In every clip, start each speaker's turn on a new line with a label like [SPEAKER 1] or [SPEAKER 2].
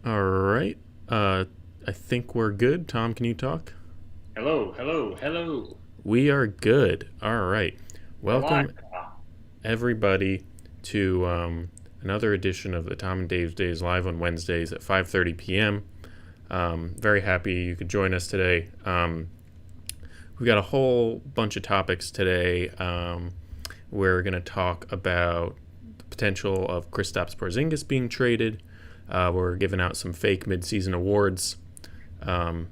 [SPEAKER 1] All right. I think we're good. Tom, can you talk?
[SPEAKER 2] Hello, hello, hello.
[SPEAKER 1] We are good. All right.
[SPEAKER 2] We're live.
[SPEAKER 1] Welcome, everybody, to another edition of the Tom and Davesdays live on Wednesdays at 5:30 p.m. Very happy you could join us today. We've got a whole bunch of topics today. We're going to talk about the potential of Kristaps Porzingis being traded. We're giving out some fake midseason awards.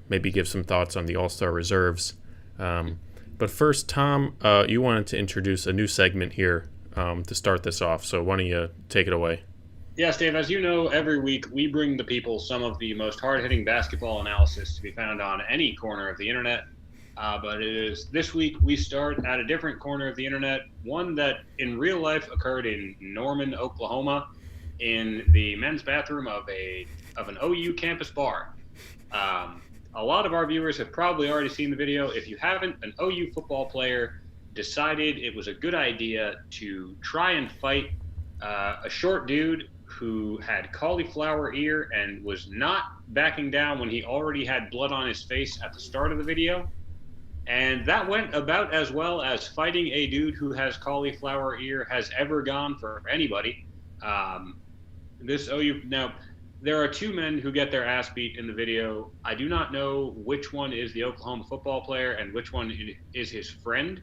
[SPEAKER 1] Maybe give some thoughts on the All-Star reserves. But first, Tom, you wanted to introduce a new segment here to start this off. So why don't you take it away?
[SPEAKER 2] Yes, Dave, as you know, every week we bring the people some of the most hard-hitting basketball analysis to be found on any corner of the internet. But it is this week we start at a different corner of the internet, one that in real life occurred in Norman, Oklahoma, in the men's bathroom of an OU campus bar. A lot of our viewers have probably already seen the video. If you haven't, an OU football player decided it was a good idea to try and fight a short dude who had cauliflower ear and was not backing down when he already had blood on his face at the start of the video. And that went about as well as fighting a dude who has cauliflower ear has ever gone for anybody. This OU now, there are two men who get their ass beat in the video. I do not know which one is the Oklahoma football player and which one is his friend,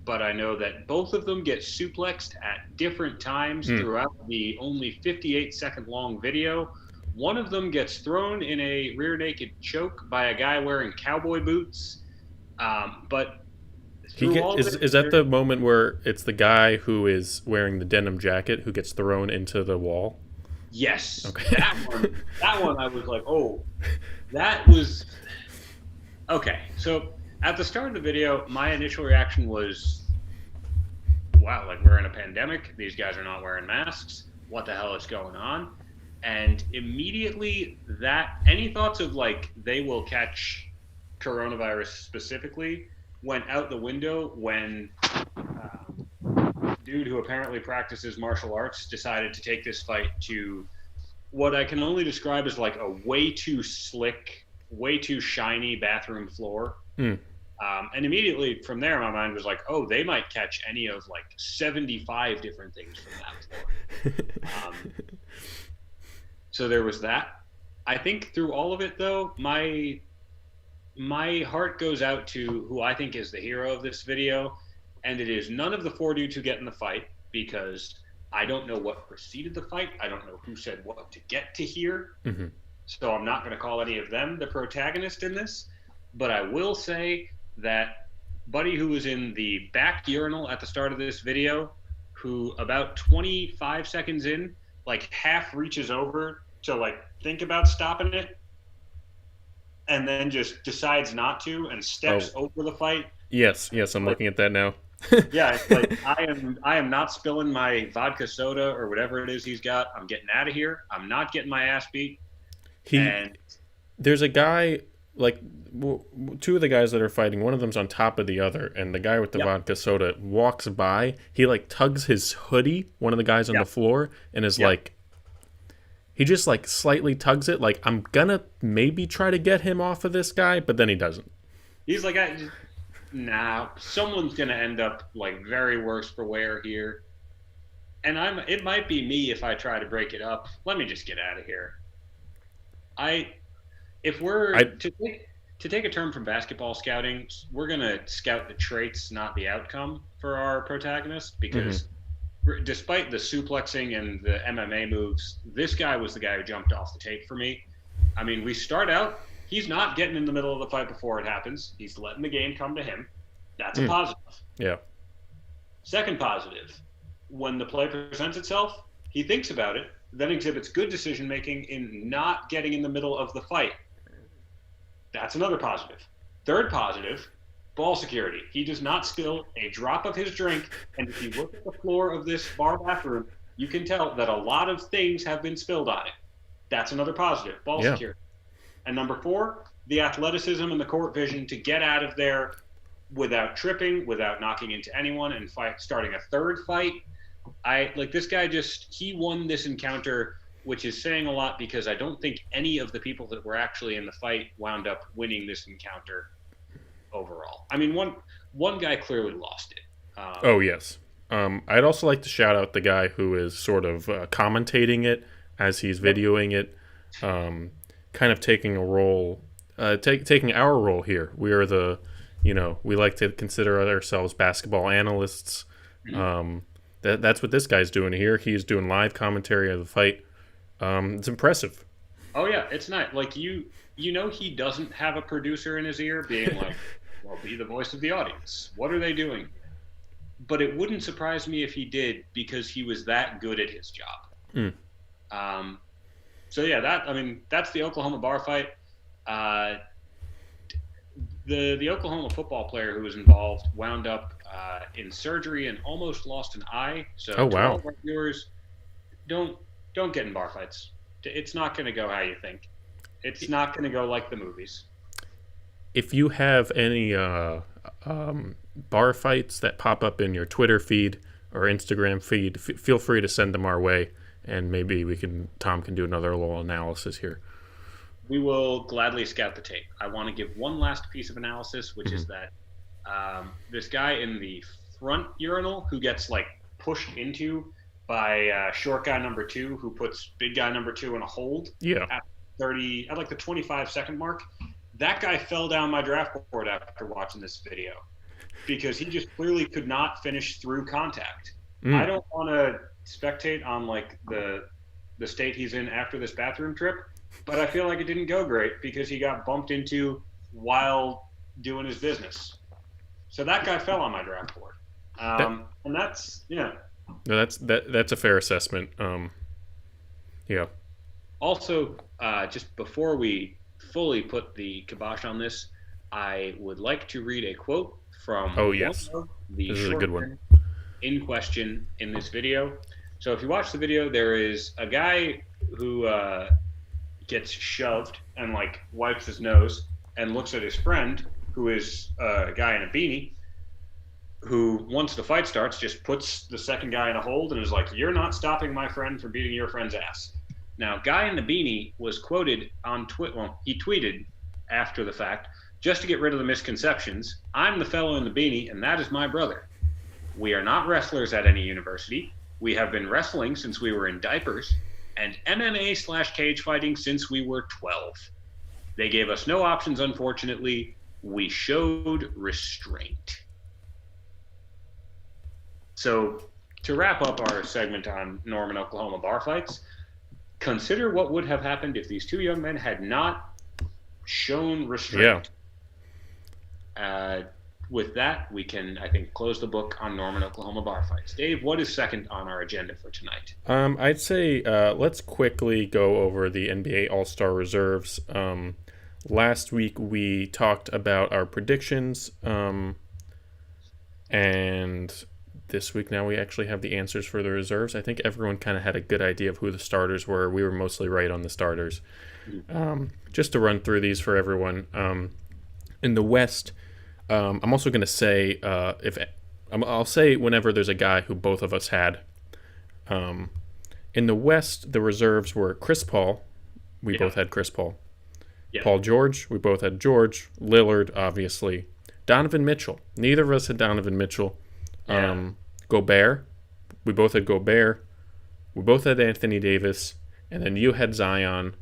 [SPEAKER 2] but I know that both of them get suplexed at different times throughout the only 58-second long video. One of them gets thrown in a rear naked choke by a guy wearing cowboy boots. But through all of it,
[SPEAKER 1] Is that the moment where it's the guy who is wearing the denim jacket who gets thrown into the wall?
[SPEAKER 2] yes,
[SPEAKER 1] Okay.
[SPEAKER 2] that one, I was like, oh, that was okay. So at the start of the video, my initial reaction was, wow, like we're in a pandemic. These guys are not wearing masks. What the hell is going on? And immediately any thoughts of like they will catch coronavirus specifically went out the window when dude who apparently practices martial arts decided to take this fight to what I can only describe as like a way too slick, way too shiny bathroom floor.
[SPEAKER 1] Mm.
[SPEAKER 2] And immediately from there, my mind was like, oh, they might catch any of like 75 different things from that floor. So there was that. I think through all of it, though, my heart goes out to who I think is the hero of this video, and it is none of the four dudes who get in the fight, because I don't know what preceded the fight. I don't know who said what to get to here.
[SPEAKER 1] Mm-hmm.
[SPEAKER 2] So I'm not going to call any of them the protagonist in this. But I will say that Buddy, who was in the back urinal at the start of this video, who about 25 seconds in, like half reaches over to like think about stopping it, and then just decides not to and steps over the fight.
[SPEAKER 1] Yes, I'm
[SPEAKER 2] Like,
[SPEAKER 1] looking at that now.
[SPEAKER 2] yeah, it's like I am not spilling my vodka soda or whatever it is he's got. I'm getting out of here. I'm not getting my ass beat.
[SPEAKER 1] he
[SPEAKER 2] And
[SPEAKER 1] There's a guy, like two of the guys that are fighting, one of them's on top of the other, and the guy with the
[SPEAKER 2] yep,
[SPEAKER 1] vodka soda walks by. He like tugs his hoodie, one of the guys on the
[SPEAKER 2] yep,
[SPEAKER 1] floor, and is
[SPEAKER 2] yep.
[SPEAKER 1] like, he just like slightly tugs it, like I'm gonna maybe try to get him off of this guy, but then he doesn't.
[SPEAKER 2] He's like, nah, someone's gonna end up like very worse for wear here. And it might be me if I try to break it up. Let me just get out of here. I if we're
[SPEAKER 1] I
[SPEAKER 2] to take a term from basketball scouting, we're gonna scout the traits, not the outcome for our protagonist,
[SPEAKER 1] mm-hmm.
[SPEAKER 2] because despite the suplexing and the MMA moves, this guy was the guy who jumped off the tape for me. I mean, we start out, he's not getting in the middle of the fight before it happens. He's letting the game come to him. That's a positive.
[SPEAKER 1] Yeah.
[SPEAKER 2] Second positive, when the play presents itself, he thinks about it, then exhibits good decision making in not getting in the middle of the fight. That's another positive. Third positive, ball security. He does not spill a drop of his drink, and if you look at the floor of this bar bathroom, you can tell that a lot of things have been spilled on it. That's another positive, ball
[SPEAKER 1] Yeah.
[SPEAKER 2] security. And number four, the athleticism and the court vision to get out of there without tripping, without knocking into anyone, and starting a third fight. This guy he won this encounter which is saying a lot because I don't think any of the people that were actually in the fight wound up winning this encounter overall. I mean, one guy clearly lost it.
[SPEAKER 1] Oh, yes. I'd also like to shout out the guy who is sort of commentating it as he's videoing it, kind of taking a role, taking our role here. We are we like to consider ourselves basketball analysts. That's what this guy's doing here. He's doing live commentary of the fight. It's impressive.
[SPEAKER 2] Oh yeah, it's not like he doesn't have a producer in his ear being like, "Well, be the voice of the audience. What are they doing?" But it wouldn't surprise me if he did because he was that good at his job. So yeah, that's the Oklahoma bar fight. The Oklahoma football player who was involved wound up in surgery and almost lost an eye. So
[SPEAKER 1] oh wow,
[SPEAKER 2] all of our viewers, don't get in bar fights. It's not going to go how you think. It's not going to go like the movies.
[SPEAKER 1] If you have any bar fights that pop up in your Twitter feed or Instagram feed, feel free to send them our way, and maybe Tom can do another little analysis here.
[SPEAKER 2] We will gladly scout the tape. I want to give one last piece of analysis, which is that this guy in the front urinal who gets like pushed into by short guy number 2, who puts big guy number 2 in a hold.
[SPEAKER 1] Yeah.
[SPEAKER 2] At like the 25-second mark. That guy fell down my draft board after watching this video because he just clearly could not finish through contact. I don't want to spectate on like the state he's in after this bathroom trip, but I feel like it didn't go great because he got bumped into while doing his business. So that guy fell on my draft board. And that's,
[SPEAKER 1] No, that's a fair assessment. Yeah.
[SPEAKER 2] Also, just before we fully put the kibosh on this, I would like to read a quote from
[SPEAKER 1] this is a good one
[SPEAKER 2] in question in this video. So if you watch the video, there is a guy who gets shoved and like wipes his nose and looks at his friend, who is a guy in a beanie, who once the fight starts just puts the second guy in a hold and is like, "You're not stopping my friend from beating your friend's ass." Now, guy in the beanie was quoted on Twitter. Well, he tweeted after the fact, "Just to get rid of the misconceptions, I'm the fellow in the beanie, and that is my brother. We are not wrestlers at any university. We have been wrestling since we were in diapers, and MMA/cage fighting since we were 12. They gave us no options, unfortunately. We showed restraint." So, to wrap up our segment on Norman, Oklahoma bar fights, consider what would have happened if these two young men had not shown restraint. Yeah. With that, we can, I think, close the book on Norman, Oklahoma bar fights. Dave, what is second on our agenda for tonight?
[SPEAKER 1] I'd say let's quickly go over the NBA All-Star reserves. Last week we talked about our predictions, and this week now we actually have the answers for the reserves. I think everyone kind of had a good idea of who the starters were. We were mostly right on the starters. Just to run through these for everyone. In the West, I'm also going to say I'll say whenever there's a guy who both of us had. In the West, the reserves were Chris Paul. We both had Chris Paul. Yeah. Paul George. We both had George. Lillard, obviously. Donovan Mitchell. Neither of us had Donovan Mitchell. Yeah. Gobert. We both had Gobert. We both had Anthony Davis. And then you had Zion.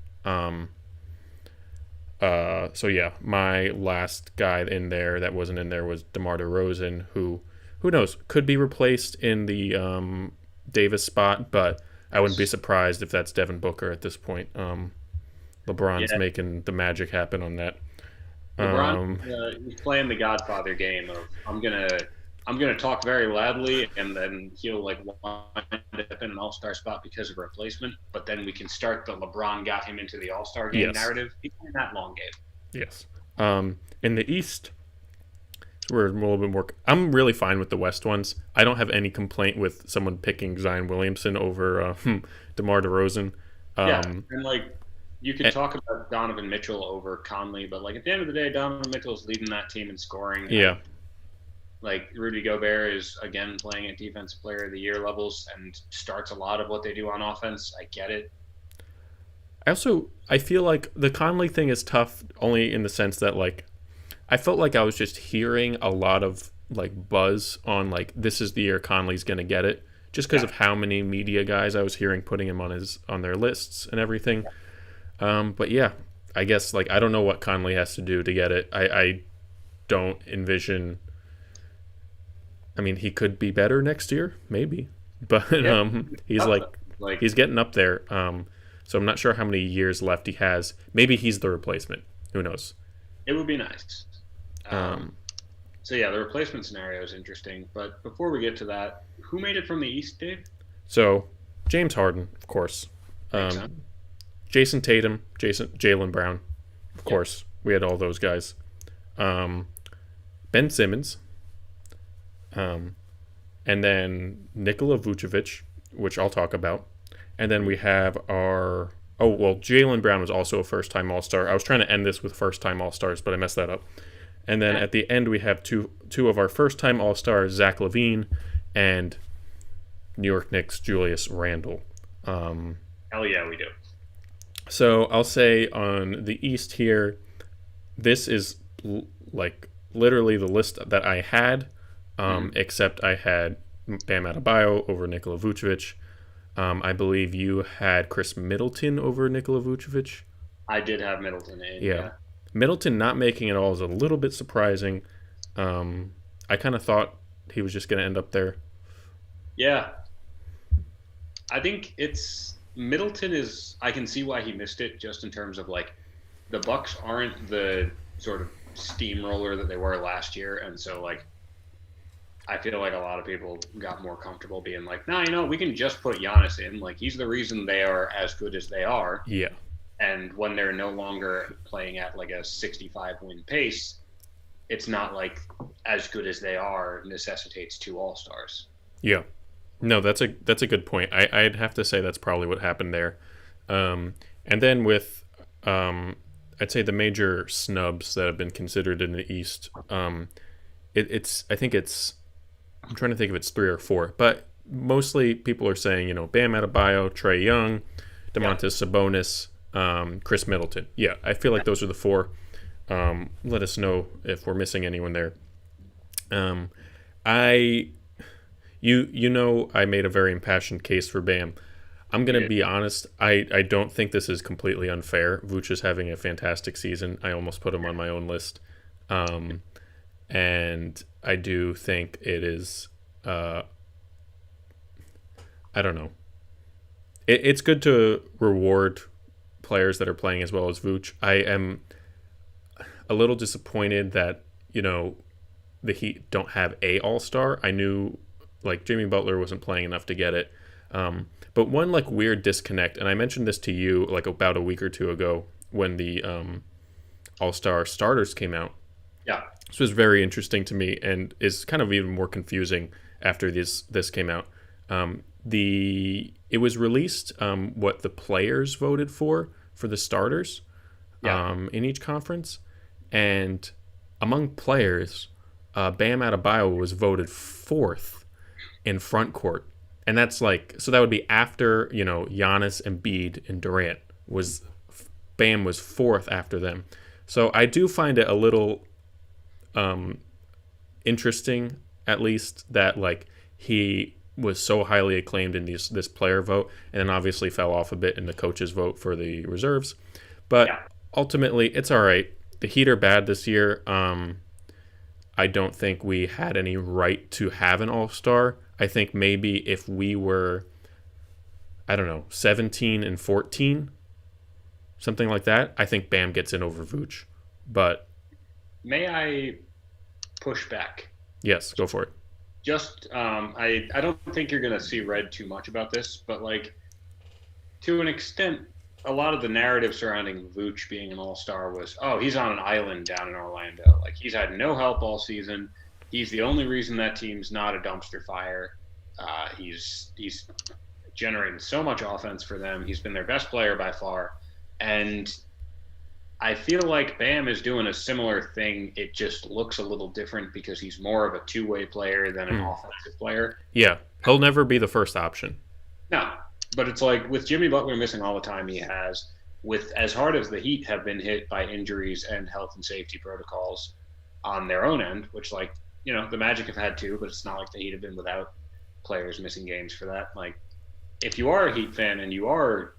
[SPEAKER 1] So yeah, my last guy in there that wasn't in there was DeMar DeRozan, who knows, could be replaced in the Davis spot, but I wouldn't be surprised if that's Devin Booker at this point. LeBron's making the magic happen on that.
[SPEAKER 2] LeBron, he's playing the Godfather game of I'm gonna talk very loudly, and then he'll like wind up in an All-Star spot because of replacement. But then we can start the LeBron got him into the All-Star game narrative. He's playing that long game.
[SPEAKER 1] Yes. In the East, we're a little bit more. I'm really fine with the West ones. I don't have any complaint with someone picking Zion Williamson over DeMar DeRozan.
[SPEAKER 2] And like you could talk about Donovan Mitchell over Conley, but like at the end of the day, Donovan Mitchell's leading that team in scoring.
[SPEAKER 1] Yeah.
[SPEAKER 2] Like Rudy Gobert is again playing at Defensive Player of the Year levels and starts a lot of what they do on offense. I get it.
[SPEAKER 1] I feel like the Conley thing is tough only in the sense that like I felt like I was just hearing a lot of like buzz on like this is the year Conley's gonna get it, just because of how many media guys I was hearing putting him on their lists and everything. But yeah, I guess like I don't know what Conley has to do to get it. I don't envision. I mean, he could be better next year, maybe, but he's he's getting up there. So I'm not sure how many years left he has. Maybe he's the replacement. Who knows?
[SPEAKER 2] It would be nice. So yeah, the replacement scenario is interesting. But before we get to that, who made it from the East, Dave?
[SPEAKER 1] So James Harden, of course. Jason Tatum, Jalen Brown, of course. We had all those guys. Ben Simmons. And then Nikola Vucevic, which I'll talk about. And then we have our... Oh, well, Jalen Brown was also a first-time All-Star. I was trying to end this with first-time All-Stars, but I messed that up. And then at the end, we have two of our first-time All-Stars, Zach Levine and New York Knicks Julius Randle.
[SPEAKER 2] Hell yeah, we do.
[SPEAKER 1] So I'll say on the East here, this is like literally the list that I had, except I had Bam Adebayo over Nikola Vucevic. I believe you had Chris Middleton over Nikola Vucevic.
[SPEAKER 2] I did have Middleton in.
[SPEAKER 1] Yeah. Middleton not making it all is a little bit surprising. I kind of thought he was just going to end up there.
[SPEAKER 2] Yeah. I think Middleton is, I can see why he missed it just in terms of like the Bucks aren't the sort of steamroller that they were last year. And so like, I feel like a lot of people got more comfortable being like, nah, we can just put Giannis in. Like, he's the reason they are as good as they are.
[SPEAKER 1] Yeah.
[SPEAKER 2] And when they're no longer playing at like a 65-win pace, it's not like as good as they are necessitates two All-Stars.
[SPEAKER 1] Yeah. No, that's a good point. I'd have to say that's probably what happened there. And then with, I'd say the major snubs that have been considered in the East, I'm trying to think if it's 3 or 4, but mostly people are saying, Bam Adebayo, Trae Young, Domantas Sabonis, Chris Middleton. Yeah, I feel like those are the 4. Let us know if we're missing anyone there. I made a very impassioned case for Bam. I'm going to be honest, I don't think this is completely unfair. Vooch is having a fantastic season. I almost put him on my own list. And I do think it is, I don't know. It's good to reward players that are playing as well as Vooch. I am a little disappointed that, the Heat don't have a All-Star. I knew, like, Jimmy Butler wasn't playing enough to get it. But one, like, weird disconnect, and I mentioned this to you, like, about a week or two ago when the All-Star starters came out.
[SPEAKER 2] Yeah.
[SPEAKER 1] This was very interesting to me and is kind of even more confusing after this came out. It was released what the players voted for the starters in each conference, and among players, Bam Adebayo was voted 4th in front court, and that's like, so that would be after Giannis, Embiid, and Durant. Bam was 4th after them. So I do find it a little interesting, at least, that like he was so highly acclaimed in this player vote, and then obviously fell off a bit in the coaches vote for the reserves. But ultimately, it's all right. The Heat are bad this year. I don't think we had any right to have an All-Star. I think maybe if we were, 17 and 14, something like that, I think Bam gets in over Vooch. But
[SPEAKER 2] may I push back?
[SPEAKER 1] Yes, go for it.
[SPEAKER 2] Just, I don't think you're going to see read too much about this, but like, to an extent, a lot of the narrative surrounding Vooch being an all-star was, he's on an island down in Orlando. Like, he's had no help all season. He's the only reason that team's not a dumpster fire. He's generating so much offense for them. He's been their best player by far. And I feel like Bam is doing a similar thing. It just looks a little different because he's more of a two-way player than an offensive player.
[SPEAKER 1] Yeah, he'll never be the first option.
[SPEAKER 2] No, but it's like with Jimmy Butler missing all the time he has, with as hard as the Heat have been hit by injuries and health and safety protocols on their own end, which the Magic have had too, but it's not like the Heat have been without players missing games for that. Like, if you are a Heat fan and you are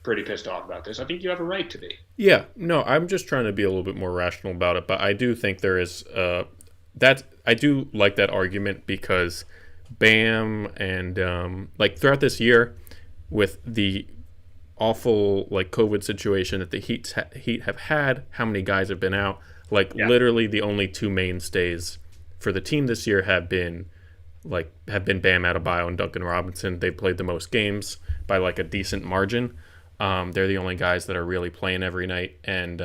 [SPEAKER 2] pretty pissed off about this, I think you have a right to be.
[SPEAKER 1] Yeah, no, I'm just trying to be a little bit more rational about it, but I do think there is that I do like that argument because Bam and throughout this year with the awful COVID situation that the Heat have had, how many guys have been out? Literally the only two mainstays for the team this year have been Bam Adebayo and Duncan Robinson. They've played the most games by a decent margin. They're the only guys that are really playing every night, and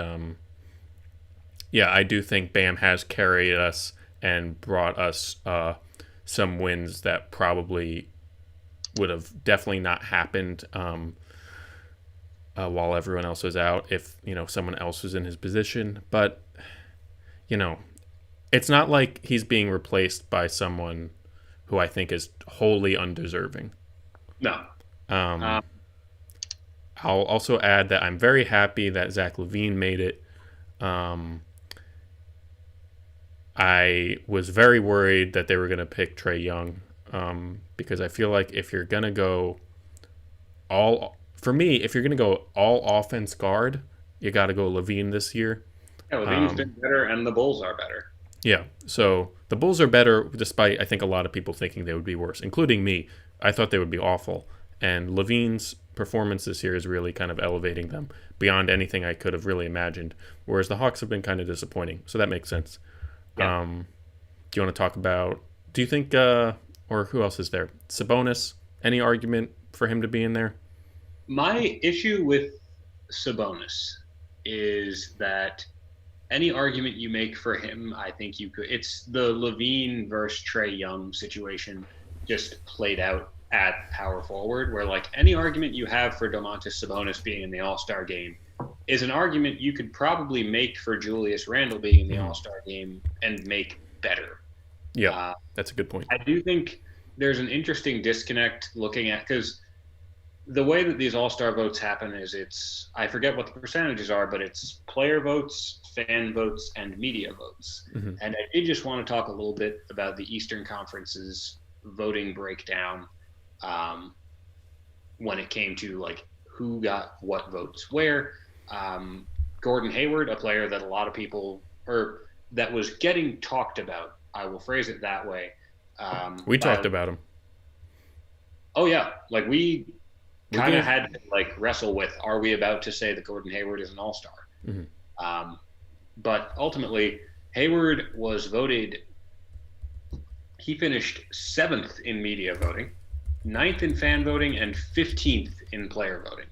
[SPEAKER 1] I do think Bam has carried us and brought us some wins that probably would have definitely not happened while everyone else was out if someone else was in his position. But it's not like he's being replaced by someone who I think is wholly undeserving.
[SPEAKER 2] No.
[SPEAKER 1] I'll also add that I'm very happy that Zach Levine made it. I was very worried that they were going to pick Trae Young because I feel like if you're going to go all offense guard, you got to go Levine this year.
[SPEAKER 2] Yeah, Levine's been better, and the Bulls are better.
[SPEAKER 1] Yeah, so the Bulls are better despite, I think, a lot of people thinking they would be worse, including me. I thought they would be awful. And Levine's performance this year is really kind of elevating them beyond anything I could have really imagined, whereas the Hawks have been kind of disappointing. So that makes sense. Yeah. Do you want to talk about, do you think, or who else is there? Sabonis, any argument for him to be in there?
[SPEAKER 2] My issue with Sabonis is that any argument you make for him, I think you could. It's the Levine versus Trae Young situation just played out at power forward, where any argument you have for Domantas Sabonis being in the All-Star game is an argument you could probably make for Julius Randle being in the All-Star game and make better.
[SPEAKER 1] Yeah, that's a good point.
[SPEAKER 2] I do think there's an interesting disconnect looking at, because the way that these All-Star votes happen is I forget what the percentages are, but it's player votes, fan votes, and media votes. Mm-hmm. And I did just want to talk a little bit about the Eastern Conference's voting breakdown when it came to who got what votes where. Gordon Hayward, a player that a lot of people, or that was getting talked about, I will phrase it that way.
[SPEAKER 1] We talked about him.
[SPEAKER 2] Oh yeah, we kind of had to wrestle with, are we about to say that Gordon Hayward is an all-star? Mm-hmm. But ultimately, Hayward was voted, he finished 7th in media voting, 9th in fan voting, and 15th in player voting.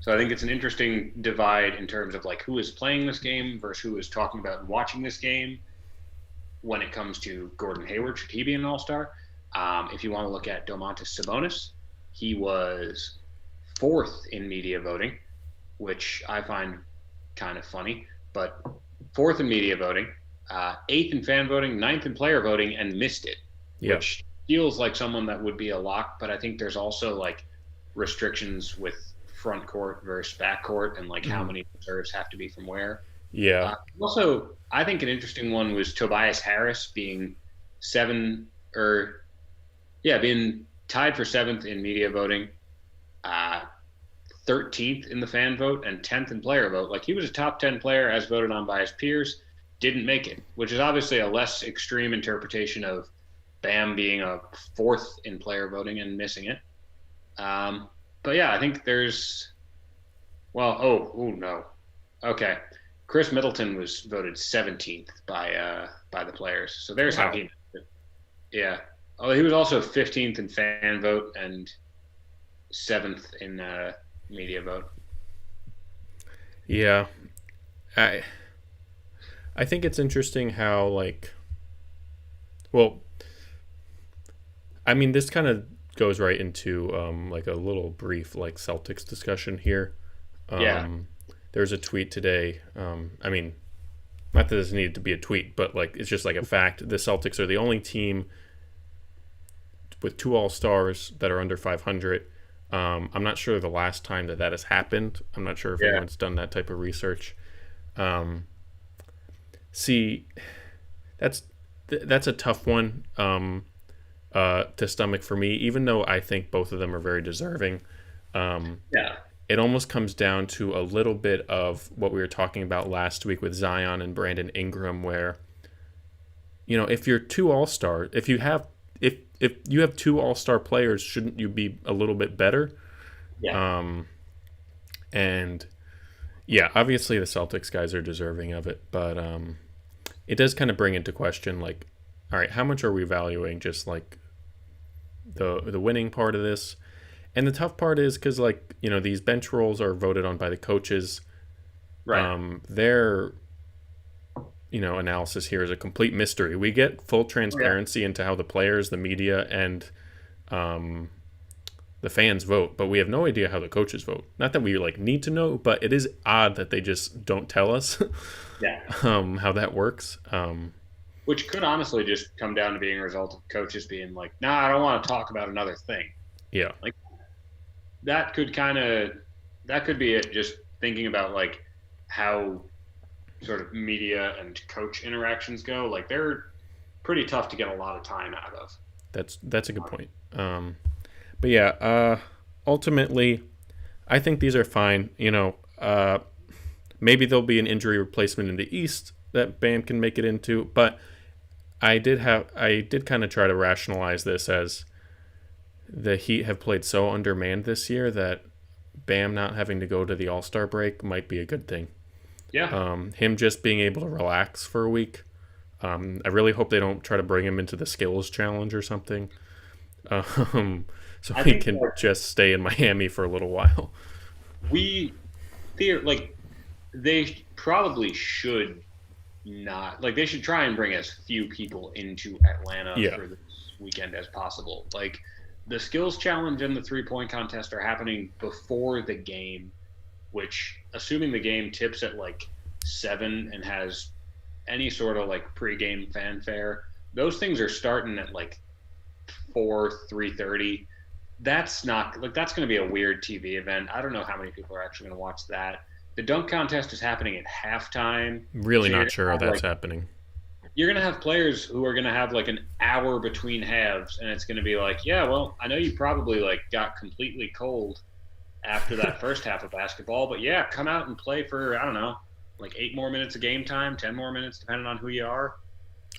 [SPEAKER 2] So I think it's an interesting divide in terms of who is playing this game versus who is talking about and watching this game when it comes to Gordon Hayward. Should he be an all-star? If you want to look at Domantas Sabonis, he was 4th in media voting, which I find kind of funny, but 4th in media voting, 8th in fan voting, 9th in player voting, and missed it, which feels like someone that would be a lock, but I think there's also restrictions with front court versus back court and how many reserves have to be from where.
[SPEAKER 1] Yeah.
[SPEAKER 2] Also, I think an interesting one was Tobias Harris being being tied for 7th in media voting, 13th in the fan vote, and 10th in player vote. He was a top 10 player as voted on by his peers, didn't make it, which is obviously a less extreme interpretation of Bam being a 4th in player voting and missing it. But yeah, I think there's, no. Okay. Chris Middleton was voted 17th by the players. So there's how he missed it. Yeah. Oh, he was also 15th in fan vote and 7th in media vote.
[SPEAKER 1] Yeah. I think it's interesting how this kind of goes right into a little brief Celtics discussion here. There's a tweet today. Not that this needed to be a tweet, but it's just a fact. The Celtics are the only team with 2 All-Stars that are under 500. I'm not sure the last time that has happened. I'm not sure if anyone's done that type of research. See, that's a tough one to stomach for me, even though I think both of them are very deserving. It almost comes down to a little bit of what we were talking about last week with Zion and Brandon Ingram, where, if you're two All-Star, if you have two All-Star players, shouldn't you be a little bit better? And yeah, obviously the Celtics guys are deserving of it, but it does kind of bring into question, like, all right, how much are we valuing just like the winning part of this? And the tough part is because, like, these bench roles are voted on by the coaches.
[SPEAKER 2] Right.
[SPEAKER 1] Their analysis here is a complete mystery. We get full transparency into how the players, the media, and the fans vote, but we have no idea how the coaches vote. Not that we need to know, but it is odd that they just don't tell us how that works.
[SPEAKER 2] Which could honestly just come down to being a result of coaches being like, nah, I don't want to talk about another thing.
[SPEAKER 1] Yeah.
[SPEAKER 2] Like, that could be it, just thinking about like how sort of media and coach interactions go. Like, they're pretty tough to get a lot of time out of.
[SPEAKER 1] That's a good point. But yeah, ultimately, I think these are fine. Maybe there'll be an injury replacement in the East that Bam can make it into, but I did kind of try to rationalize this as the Heat have played so undermanned this year that Bam not having to go to the All-Star break might be a good thing.
[SPEAKER 2] Yeah.
[SPEAKER 1] Him just being able to relax for a week. I really hope they don't try to bring him into the skills challenge or something. So he can just stay in Miami for a little while.
[SPEAKER 2] They probably should not. Like, they should try and bring as few people into Atlanta for this weekend as possible. Like, the skills challenge and the three-point contest are happening before the game, which, assuming the game tips at 7 and has any sort of pre-game fanfare, those things are starting at 3:30. That's not that's going to be a weird TV event. I don't know how many people are actually going to watch that. The dunk contest is happening at halftime.
[SPEAKER 1] Really not sure how that's happening.
[SPEAKER 2] You're going to have players who are going to have an hour between halves, and it's going to be yeah, well, I know you probably got completely cold after that first half of basketball, but yeah, come out and play for, I don't know, 8 more minutes of game time, 10 more minutes, depending on who you are.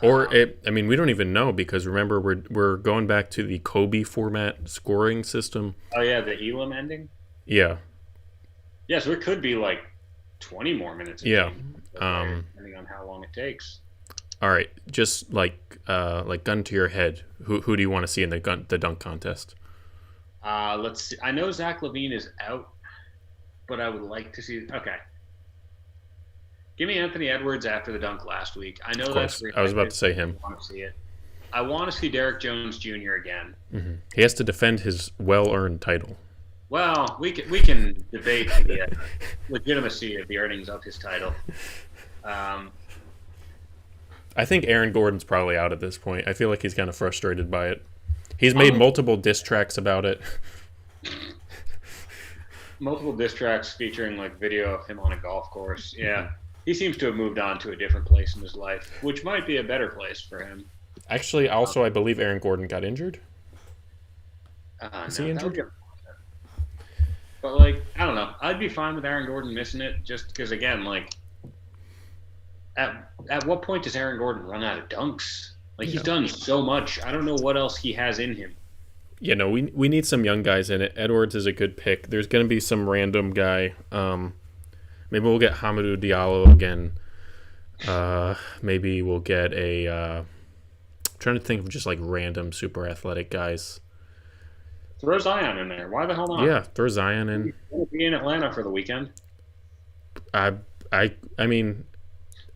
[SPEAKER 1] Or we don't even know, because remember we're going back to the Kobe format scoring system.
[SPEAKER 2] Oh yeah, the Elam ending.
[SPEAKER 1] Yeah.
[SPEAKER 2] Yeah, so it could be 20 more minutes. Game, depending on how long it takes.
[SPEAKER 1] All right, just gun to your head. Who do you want to see in the dunk contest?
[SPEAKER 2] Let's see. I know Zach Levine is out, but I would like to see. Okay. Give me Anthony Edwards after the dunk last week. I know that's.
[SPEAKER 1] I was about to say him.
[SPEAKER 2] I want to see it. I want to see Derek Jones Jr. again.
[SPEAKER 1] Mm-hmm. He has to defend his well-earned title.
[SPEAKER 2] Well, we can debate the legitimacy of the earnings of his title.
[SPEAKER 1] I think Aaron Gordon's probably out at this point. I feel like he's kind of frustrated by it. He's made multiple diss tracks about it.
[SPEAKER 2] Multiple diss tracks featuring video of him on a golf course. Yeah. He seems to have moved on to a different place in his life, which might be a better place for him.
[SPEAKER 1] Actually, also, I believe Aaron Gordon got injured. Is he injured?
[SPEAKER 2] But, I don't know. I'd be fine with Aaron Gordon missing it, just because, again, at what point does Aaron Gordon run out of dunks? He's done so much. I don't know what else he has in him.
[SPEAKER 1] Yeah, no, we need some young guys in it. Edwards is a good pick. There's going to be some random guy. Maybe we'll get Hamidou Diallo again. Maybe we'll get I'm trying to think of just random super athletic guys.
[SPEAKER 2] Throw Zion in there. Why the hell not?
[SPEAKER 1] Yeah, throw Zion in.
[SPEAKER 2] He's going to be in Atlanta for the weekend.
[SPEAKER 1] I mean,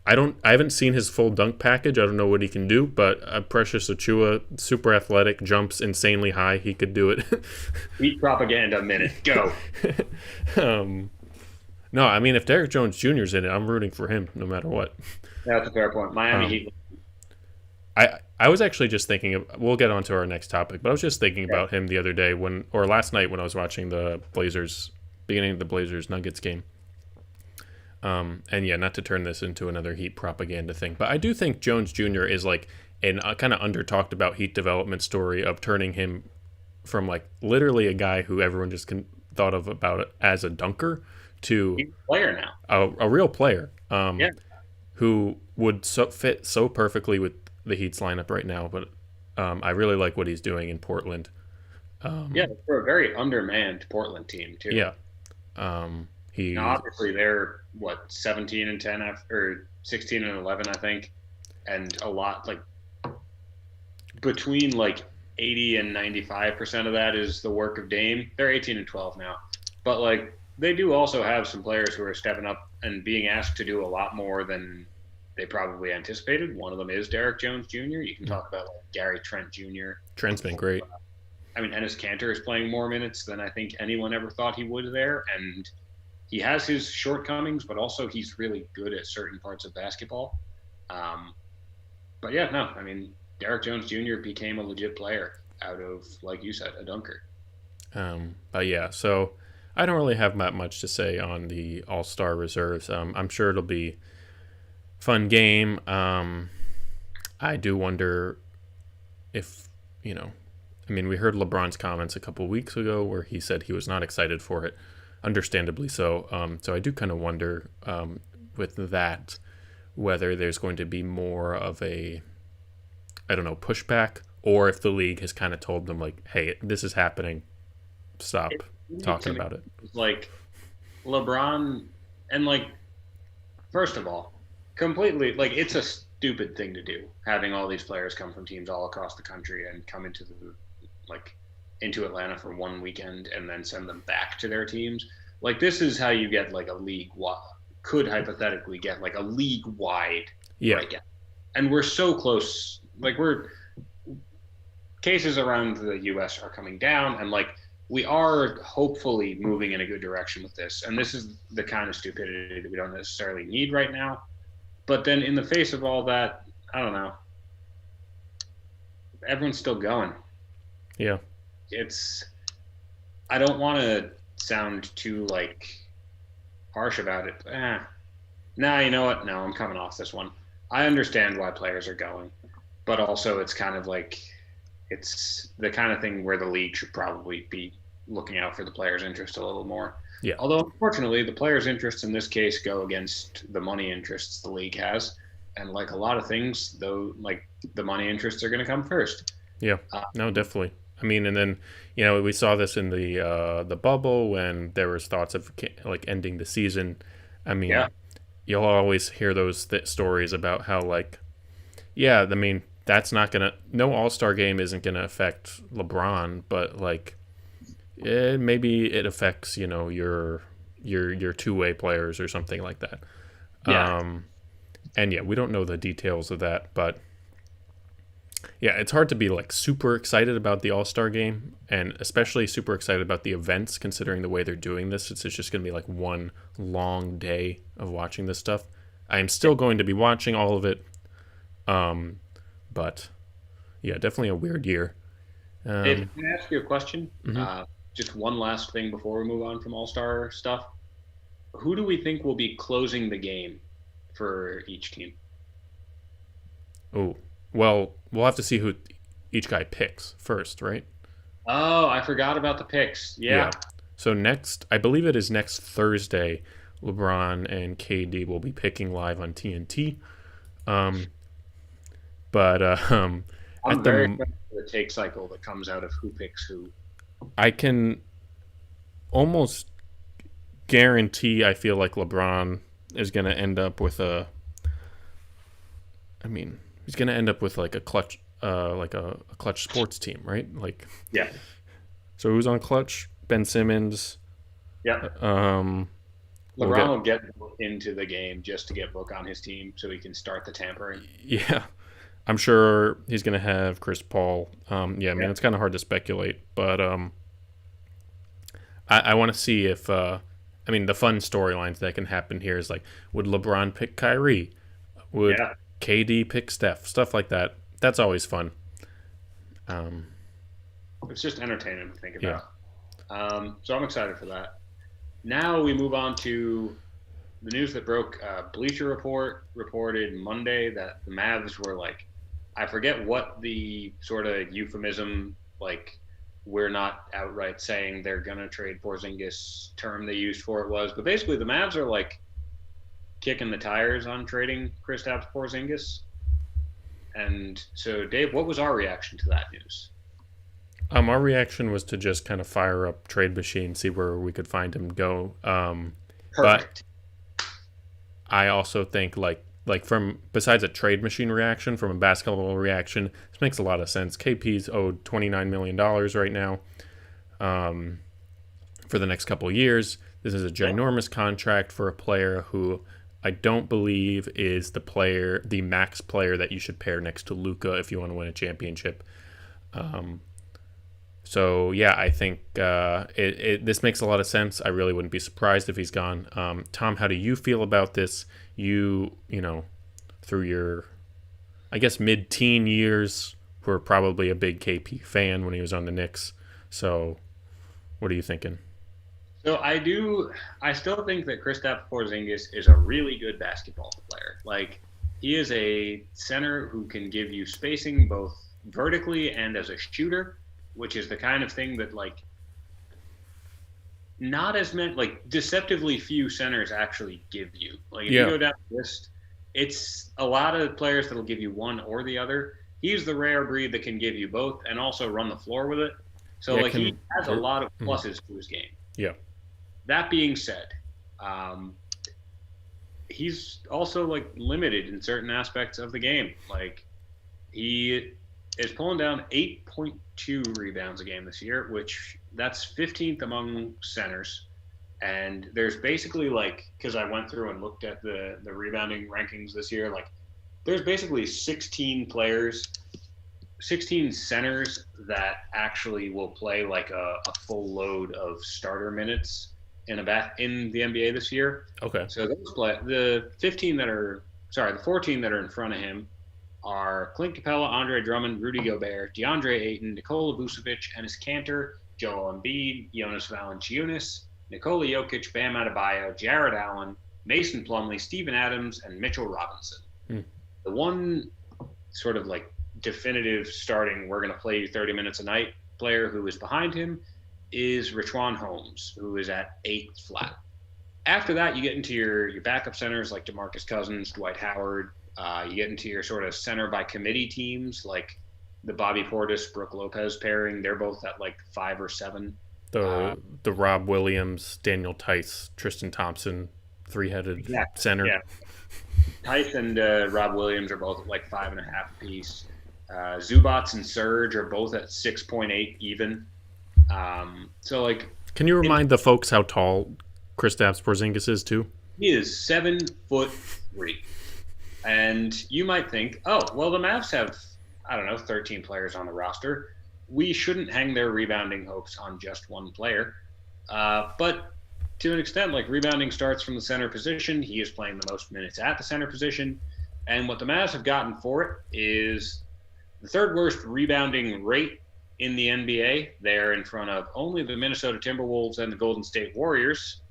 [SPEAKER 1] I haven't seen his full dunk package. I don't know what he can do, but Precious Achiuwa, super athletic, jumps insanely high. He could do it.
[SPEAKER 2] Heat propaganda minute. Go.
[SPEAKER 1] No, I mean, if Derek Jones Jr.'s in it, I'm rooting for him no matter what.
[SPEAKER 2] That's a fair point. Miami Heat.
[SPEAKER 1] I was actually just thinking of, we'll get on to our next topic, but I was just thinking about him the other day or last night when I was watching the beginning of the Blazers Nuggets game. And yeah, not to turn this into another Heat propaganda thing, but I do think Jones Jr. is like an kind of under talked about Heat development story of turning him from like literally a guy who everyone just thought of about it as a dunker to
[SPEAKER 2] He's a player now.
[SPEAKER 1] a real player
[SPEAKER 2] Yeah.
[SPEAKER 1] who would fit so perfectly with the Heat's lineup right now. But I really like what he's doing in Portland.
[SPEAKER 2] Yeah, for a very undermanned Portland team too.
[SPEAKER 1] Yeah.
[SPEAKER 2] Now, obviously, they're 17-10 or 16-11, I think, and a lot like between like 80 and 95% of that is the work of Dame. They're 18-12 now, but like they do also have some players who are stepping up and being asked to do a lot more than they probably anticipated. One of them is Derek Jones Jr. You can talk about like Gary Trent Jr.
[SPEAKER 1] Trent's been great.
[SPEAKER 2] I mean, Enes Kanter is playing more minutes than I think anyone ever thought he would there, and he has his shortcomings, but also he's really good at certain parts of basketball. But yeah, no, I mean, Derek Jones Jr. became a legit player out of, like you said, a dunker.
[SPEAKER 1] But yeah, so I don't really have that much to say on the All-Star reserves. I'm sure it'll be a fun game. I do wonder if, I mean, we heard LeBron's comments a couple weeks ago where he said he was not excited for it. Understandably so. So I do kind of wonder with that whether there's going to be more of a, pushback, or if the league has kind of told them like, hey, this is happening. Stop talking about it.
[SPEAKER 2] Like LeBron, and like, first of all, completely, like, it's a stupid thing to do, having all these players come from teams all across the country and come into Atlanta for one weekend and then send them back to their teams. Like, this is how you get like a could hypothetically get like a league-wide breakout. And we're so close. Like, cases around the U.S. are coming down, and like we are hopefully moving in a good direction with this. And this is the kind of stupidity that we don't necessarily need right now. But then in the face of all that, I don't know. Everyone's still going.
[SPEAKER 1] Yeah.
[SPEAKER 2] I don't want to sound too like harsh about it. Nah, you know what? No, I'm coming off this one. I understand why players are going, but also it's kind of like it's the kind of thing where the league should probably be looking out for the players' interest a little more.
[SPEAKER 1] Yeah.
[SPEAKER 2] Although unfortunately, the players' interests in this case go against the money interests the league has, and like a lot of things, though, like the money interests are going to come first.
[SPEAKER 1] Yeah. No, definitely. I mean, and then we saw this in the bubble when there was thoughts of like ending the season. I mean, you'll always hear those stories about how like, I mean, that's not gonna. No All-Star game isn't gonna affect LeBron, but like, maybe it affects your two-way players or something like that.
[SPEAKER 2] Yeah.
[SPEAKER 1] And we don't know the details of that, but. Yeah, it's hard to be like super excited about the All-Star game, and especially super excited about the events considering the way they're doing this. It's just going to be like one long day of watching this stuff. I am still going to be watching all of it. But yeah, definitely a weird year.
[SPEAKER 2] Dave, can I ask you a question?
[SPEAKER 1] Mm-hmm.
[SPEAKER 2] Just one last thing before we move on from All-Star stuff. Who do we think will be closing the game for each team?
[SPEAKER 1] Oh, well, we'll have to see who each guy picks first, right?
[SPEAKER 2] Oh, I forgot about the picks. Yeah.
[SPEAKER 1] So I believe it is next Thursday, LeBron and KD will be picking live on TNT. I'm
[SPEAKER 2] very excited for the take cycle that comes out of who picks who.
[SPEAKER 1] I can almost guarantee I feel like LeBron is going to end up with he's going to end up with like a clutch clutch sports team, right? Like,
[SPEAKER 2] yeah.
[SPEAKER 1] So who's on clutch? Ben Simmons.
[SPEAKER 2] Yeah. LeBron will get into the game just to get Book on his team so he can start the tampering.
[SPEAKER 1] Yeah. I'm sure he's going to have Chris Paul. It's kind of hard to speculate, but I want to see if the fun storylines that can happen here is like, would LeBron pick Kyrie? Would KD pick Steph? Stuff like that that's always fun. Um,
[SPEAKER 2] It's just entertaining to think
[SPEAKER 1] yeah.
[SPEAKER 2] about. So I'm excited for that. Now we move on to the news that broke. Bleacher Report reported Monday that the Mavs were like, I forget what the sort of euphemism, like, we're not outright saying they're going to trade Porzingis term they used for it was. But basically, the Mavs are like kicking the tires on trading Kristaps Porzingis. And so, Dave, what was our reaction to that news?
[SPEAKER 1] Our reaction was to just kind of fire up Trade Machine, see where we could find him go.
[SPEAKER 2] Perfect.
[SPEAKER 1] But I also think like from besides a Trade Machine reaction, from a basketball reaction, this makes a lot of sense. KP's owed $29 million right now for the next couple of years. This is a ginormous contract for a player who I don't believe is the max player that you should pair next to Luka if you want to win a championship. So yeah, I think this makes a lot of sense. I really wouldn't be surprised if he's gone. Tom, how do you feel about this? You know, through your, I guess, mid-teen years, were probably a big KP fan when he was on the Knicks. So, what are you thinking?
[SPEAKER 2] So I still think that Kristaps Porzingis is a really good basketball player. Like, he is a center who can give you spacing both vertically and as a shooter, which is the kind of thing that, like, not as many, like, deceptively few centers actually give you. Like, if you go down the list, it's a lot of players that'll give you one or the other. He's the rare breed that can give you both and also run the floor with it. So, he has a lot of pluses to his game.
[SPEAKER 1] Yeah.
[SPEAKER 2] That being said, he's also, like, limited in certain aspects of the game. Like, he is pulling down 8.2 rebounds a game this year, which that's 15th among centers. And there's basically, like, because I went through and looked at the rebounding rankings this year, like, there's basically 16 centers that actually will play like a full load of starter minutes in the NBA this year.
[SPEAKER 1] Okay.
[SPEAKER 2] So those the 14 that are in front of him are Clint Capella, Andre Drummond, Rudy Gobert, DeAndre Ayton, Nikola Vucevic, Enes Kanter, Joel Embiid, Jonas Valanciunas, Nikola Jokic, Bam Adebayo, Jared Allen, Mason Plumlee, Steven Adams, and Mitchell Robinson. The one sort of, like, definitive starting, we're going to play you 30 minutes a night player who is behind him is Richaun Holmes, who is at 8 flat. After that, you get into your backup centers like DeMarcus Cousins, Dwight Howard. You get into your sort of center by committee teams like the Bobby Portis, Brooke Lopez pairing. They're both at like 5 or 7.
[SPEAKER 1] The Rob Williams, Daniel Tice, Tristan Thompson, three-headed center.
[SPEAKER 2] Yeah. Tice and Rob Williams are both at like 5.5 apiece. Zubats and Serge are both at 6.8 even. So, like,
[SPEAKER 1] can you remind the folks how tall Kristaps Porzingis is too?
[SPEAKER 2] He is 7'3", and you might think, oh, well, the Mavs have, I don't know, 13 players on the roster. We shouldn't hang their rebounding hopes on just one player. But to an extent, like, rebounding starts from the center position. He is playing the most minutes at the center position. And what the Mavs have gotten for it is the third worst rebounding rate in the NBA. They're in front of only the Minnesota Timberwolves and the Golden State Warriors.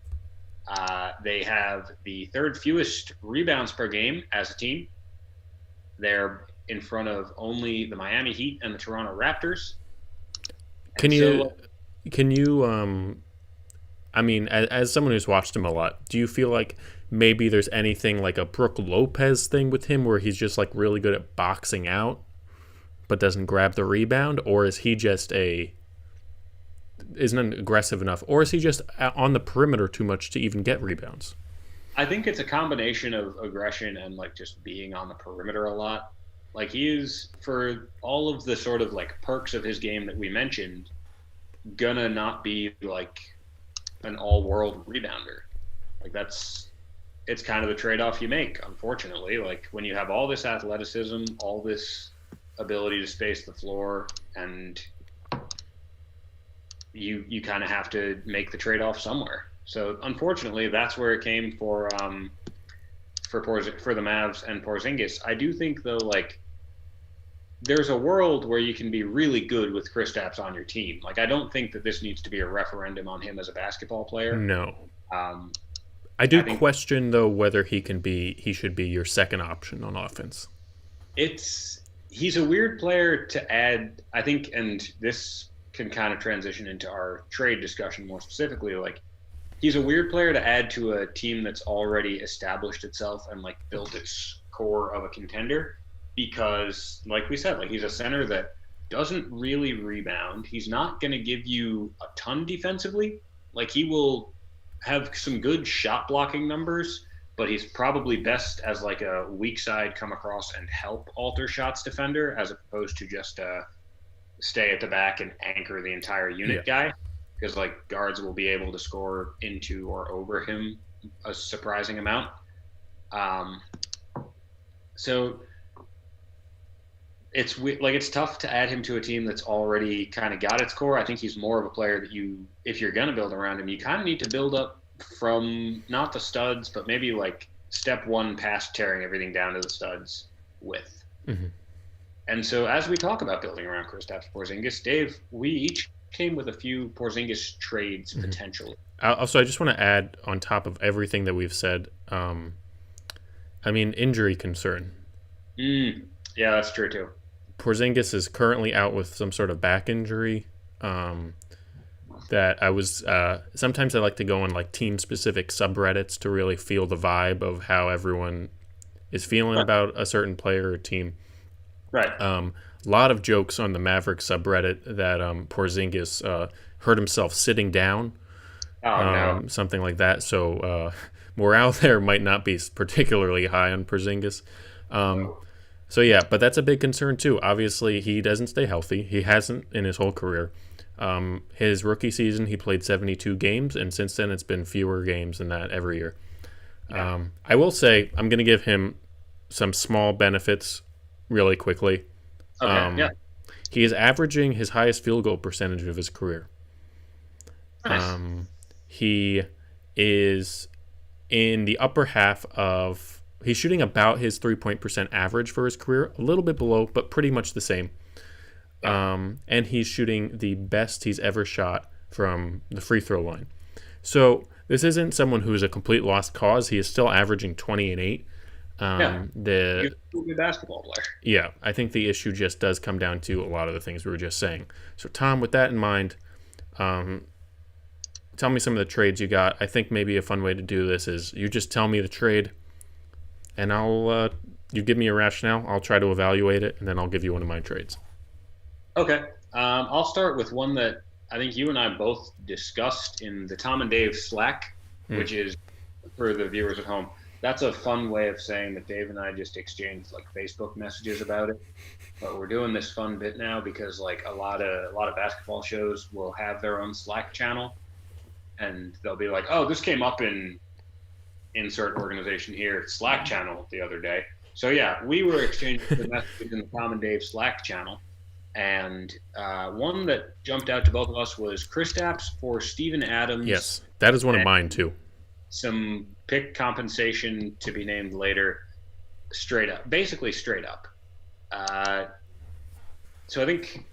[SPEAKER 2] They have the third fewest rebounds per game as a team. They're in front of only the Miami Heat and the Toronto Raptors.
[SPEAKER 1] Can you I mean, as someone who's watched him a lot, do you feel like maybe there's anything like a Brooke Lopez thing with him where he's just, like, really good at boxing out but doesn't grab the rebound? Or is he just isn't aggressive enough? Or is he just on the perimeter too much to even get rebounds?
[SPEAKER 2] I think it's a combination of aggression and, like, just being on the perimeter a lot. Like, he is, for all of the sort of, like, perks of his game that we mentioned, gonna not be, like, an all-world rebounder. Like, it's kind of the trade-off you make, unfortunately. Like, when you have all this athleticism, all this ability to space the floor, and you kind of have to make the trade-off somewhere. So, unfortunately, that's where it came for the Mavs and Porzingis. I do think, though, like, there's a world where you can be really good with Kristaps on your team. Like, I don't think that this needs to be a referendum on him as a basketball player.
[SPEAKER 1] No.
[SPEAKER 2] Um,
[SPEAKER 1] I do question though whether he should be your second option on offense.
[SPEAKER 2] He's a weird player to add, I think, and this can kind of transition into our trade discussion more specifically. Like, he's a weird player to add to a team that's already established itself and like built its core of a contender, because like we said, like, he's a center that doesn't really rebound. He's not going to give you a ton defensively. Like, he will have some good shot blocking numbers, but he's probably best as like a weak side come across and help alter shots defender, as opposed to just stay at the back and anchor the entire unit guy, because like guards will be able to score into or over him a surprising amount. So it's tough to add him to a team that's already kind of got its core. I think he's more of a player that if you're going to build around him, you kind of need to build up from not the studs, but maybe like step one past tearing everything down to the studs with.
[SPEAKER 1] Mm-hmm.
[SPEAKER 2] And so as we talk about building around Kristaps Porzingis, Dave, we each came with a few Porzingis trades potentially.
[SPEAKER 1] Also, I just want to add on top of everything that we've said, injury concern.
[SPEAKER 2] Yeah, that's true too.
[SPEAKER 1] Porzingis is currently out with some sort of back injury. That I was sometimes I like to go on like team specific subreddits to really feel the vibe of how everyone is feeling about a certain player or team.
[SPEAKER 2] Right.
[SPEAKER 1] A lot of jokes on the Maverick subreddit that Porzingis hurt himself sitting down.
[SPEAKER 2] No.
[SPEAKER 1] Something like that. So morale there might not be particularly high on Porzingis. So yeah, but that's a big concern too. Obviously, he doesn't stay healthy. He hasn't in his whole career. His rookie season, he played 72 games, and since then it's been fewer games than that every year.
[SPEAKER 2] Yeah.
[SPEAKER 1] I will say I'm going to give him some small benefits really quickly.
[SPEAKER 2] Okay,
[SPEAKER 1] He is averaging his highest field goal percentage of his career.
[SPEAKER 2] Nice.
[SPEAKER 1] He is in the upper half of... He's shooting about his 3-point percent average for his career, a little bit below, but pretty much the same. And he's shooting the best he's ever shot from the free throw line. So this isn't someone who is a complete lost cause. He is still averaging 20 and 8.
[SPEAKER 2] He's a good basketball player.
[SPEAKER 1] Yeah, I think the issue just does come down to a lot of the things we were just saying. So Tom, with that in mind, tell me some of the trades you got. I think maybe a fun way to do this is you just tell me the trade, and you give me a rationale. I'll try to evaluate it, and then I'll give you one of my trades.
[SPEAKER 2] Okay. I'll start with one that I think you and I both discussed in the Tom and Dave Slack, which is, for the viewers at home, that's a fun way of saying that Dave and I just exchanged like Facebook messages about it. But we're doing this fun bit now because like a lot of basketball shows will have their own Slack channel, and they'll be like, "Oh, this came up in insert organization here Slack channel the other day." So yeah, we were exchanging the messages in the Tom and Dave Slack channel, and one that jumped out to both of us was Kristaps for Steven Adams.
[SPEAKER 1] Yes, that is one of mine too.
[SPEAKER 2] Some pick compensation to be named later, basically straight up. So I think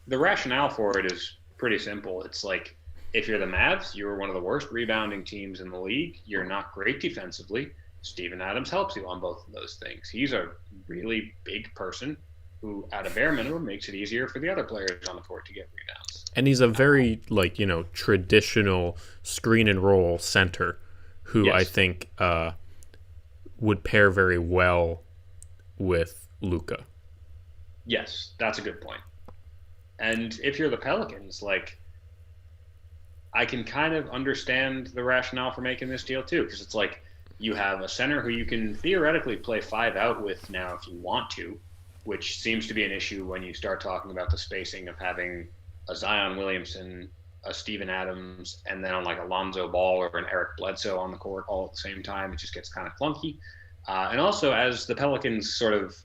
[SPEAKER 2] the rationale for it is pretty simple. It's like, if you're the Mavs, you're one of the worst rebounding teams in the league. You're not great defensively. Steven Adams helps you on both of those things. He's a really big person who, at a bare minimum, makes it easier for the other players on the court to get rebounds.
[SPEAKER 1] And he's a very, traditional screen and roll center who
[SPEAKER 2] Yes.
[SPEAKER 1] I think would pair very well with Luka.
[SPEAKER 2] Yes, that's a good point. And if you're the Pelicans, I can kind of understand the rationale for making this deal too, because it's like you have a center who you can theoretically play 5 out with now if you want to, which seems to be an issue when you start talking about the spacing of having a Zion Williamson, a Steven Adams, and then on like Alonzo Ball or an Eric Bledsoe on the court all at the same time. It just gets kind of clunky. And also, as the Pelicans sort of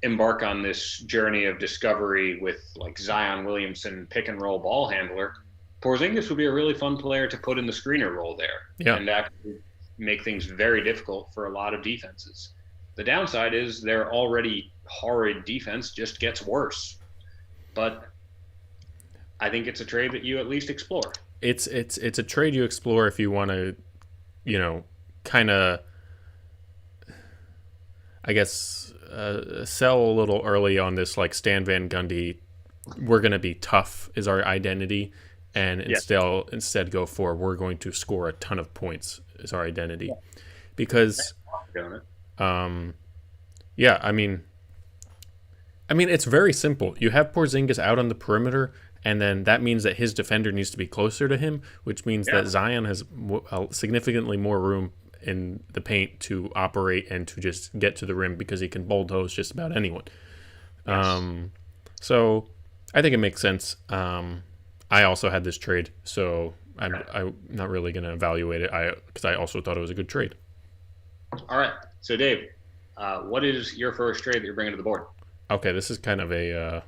[SPEAKER 2] embark on this journey of discovery with like Zion Williamson pick and roll ball handler, Porzingis would be a really fun player to put in the screener role there and actually make things very difficult for a lot of defenses. The downside is their already horrid defense just gets worse. But I think it's a trade that you at least explore.
[SPEAKER 1] It's a trade you explore if you want to, kind of, I guess, sell a little early on this, like Stan Van Gundy, we're going to be tough is our identity, and instead go for we're going to score a ton of points is our identity. Because, it's very simple. You have Porzingis out on the perimeter, and then that means that his defender needs to be closer to him, which means that Zion has significantly more room in the paint to operate and to just get to the rim because he can bulldoze just about anyone. Yes. So I think it makes sense. I also had this trade, so I'm not really going to evaluate it because I also thought it was a good trade.
[SPEAKER 2] All right. So, Dave, what is your first trade that you're bringing to the board?
[SPEAKER 1] Okay, this is kind of a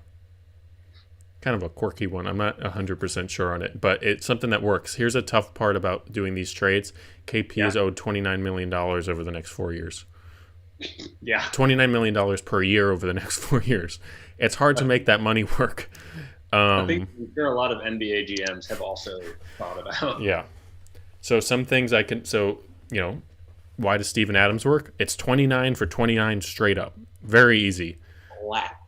[SPEAKER 1] quirky one. I'm not 100% sure on it, but it's something that works. Here's a tough part about doing these trades. KP is owed $29 million over the next 4 years.
[SPEAKER 2] Yeah.
[SPEAKER 1] $29 million per year over the next 4 years. It's hard to make that money work.
[SPEAKER 2] I think there are a lot of NBA GMs have also thought about.
[SPEAKER 1] Yeah. So some things why does Steven Adams work? It's 29 for 29 straight up. Very easy.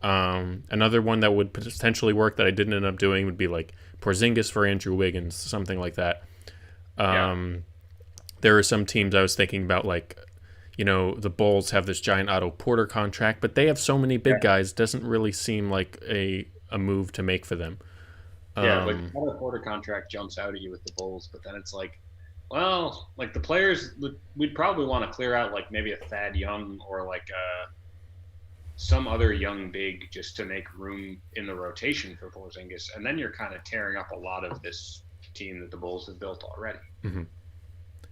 [SPEAKER 1] Another one that would potentially work that I didn't end up doing would be like Porzingis for Andrew Wiggins, something like that. There are some teams I was thinking about, like, the Bulls have this giant Otto Porter contract, but they have so many big guys, doesn't really seem like a move to make for them.
[SPEAKER 2] But the Otto Porter contract jumps out at you with the Bulls, but then it's like, well, like the players, we'd probably want to clear out like maybe a Thad Young or like some other young big just to make room in the rotation for Porzingis, and then you're kind of tearing up a lot of this team that the Bulls have built already.
[SPEAKER 1] Mm-hmm.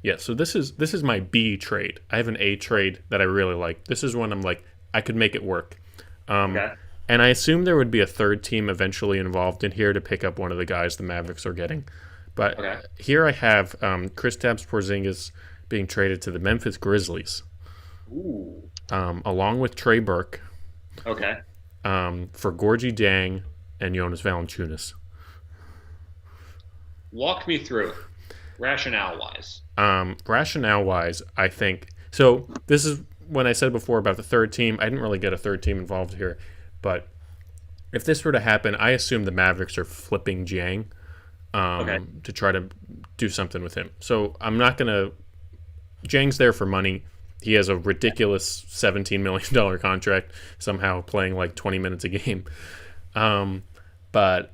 [SPEAKER 1] Yeah, so this is my B trade. I have an A trade that I really like. This is one I'm like, I could make it work. Okay. And I assume there would be a third team eventually involved in here to pick up one of the guys the Mavericks are getting. But here I have Kristaps Porzingis being traded to the Memphis Grizzlies.
[SPEAKER 2] Ooh.
[SPEAKER 1] Along with Trey Burke.
[SPEAKER 2] Okay.
[SPEAKER 1] For Gorgie Dang and Jonas Valanciunas.
[SPEAKER 2] Walk me through it, rationale-wise.
[SPEAKER 1] Rationale-wise, I think... So this is when I said before about the third team. I didn't really get a third team involved here. But if this were to happen, I assume the Mavericks are flipping Jang to try to do something with him. So I'm not going to... Jang's there for money. He has a ridiculous $17 million contract, somehow playing like 20 minutes a game. But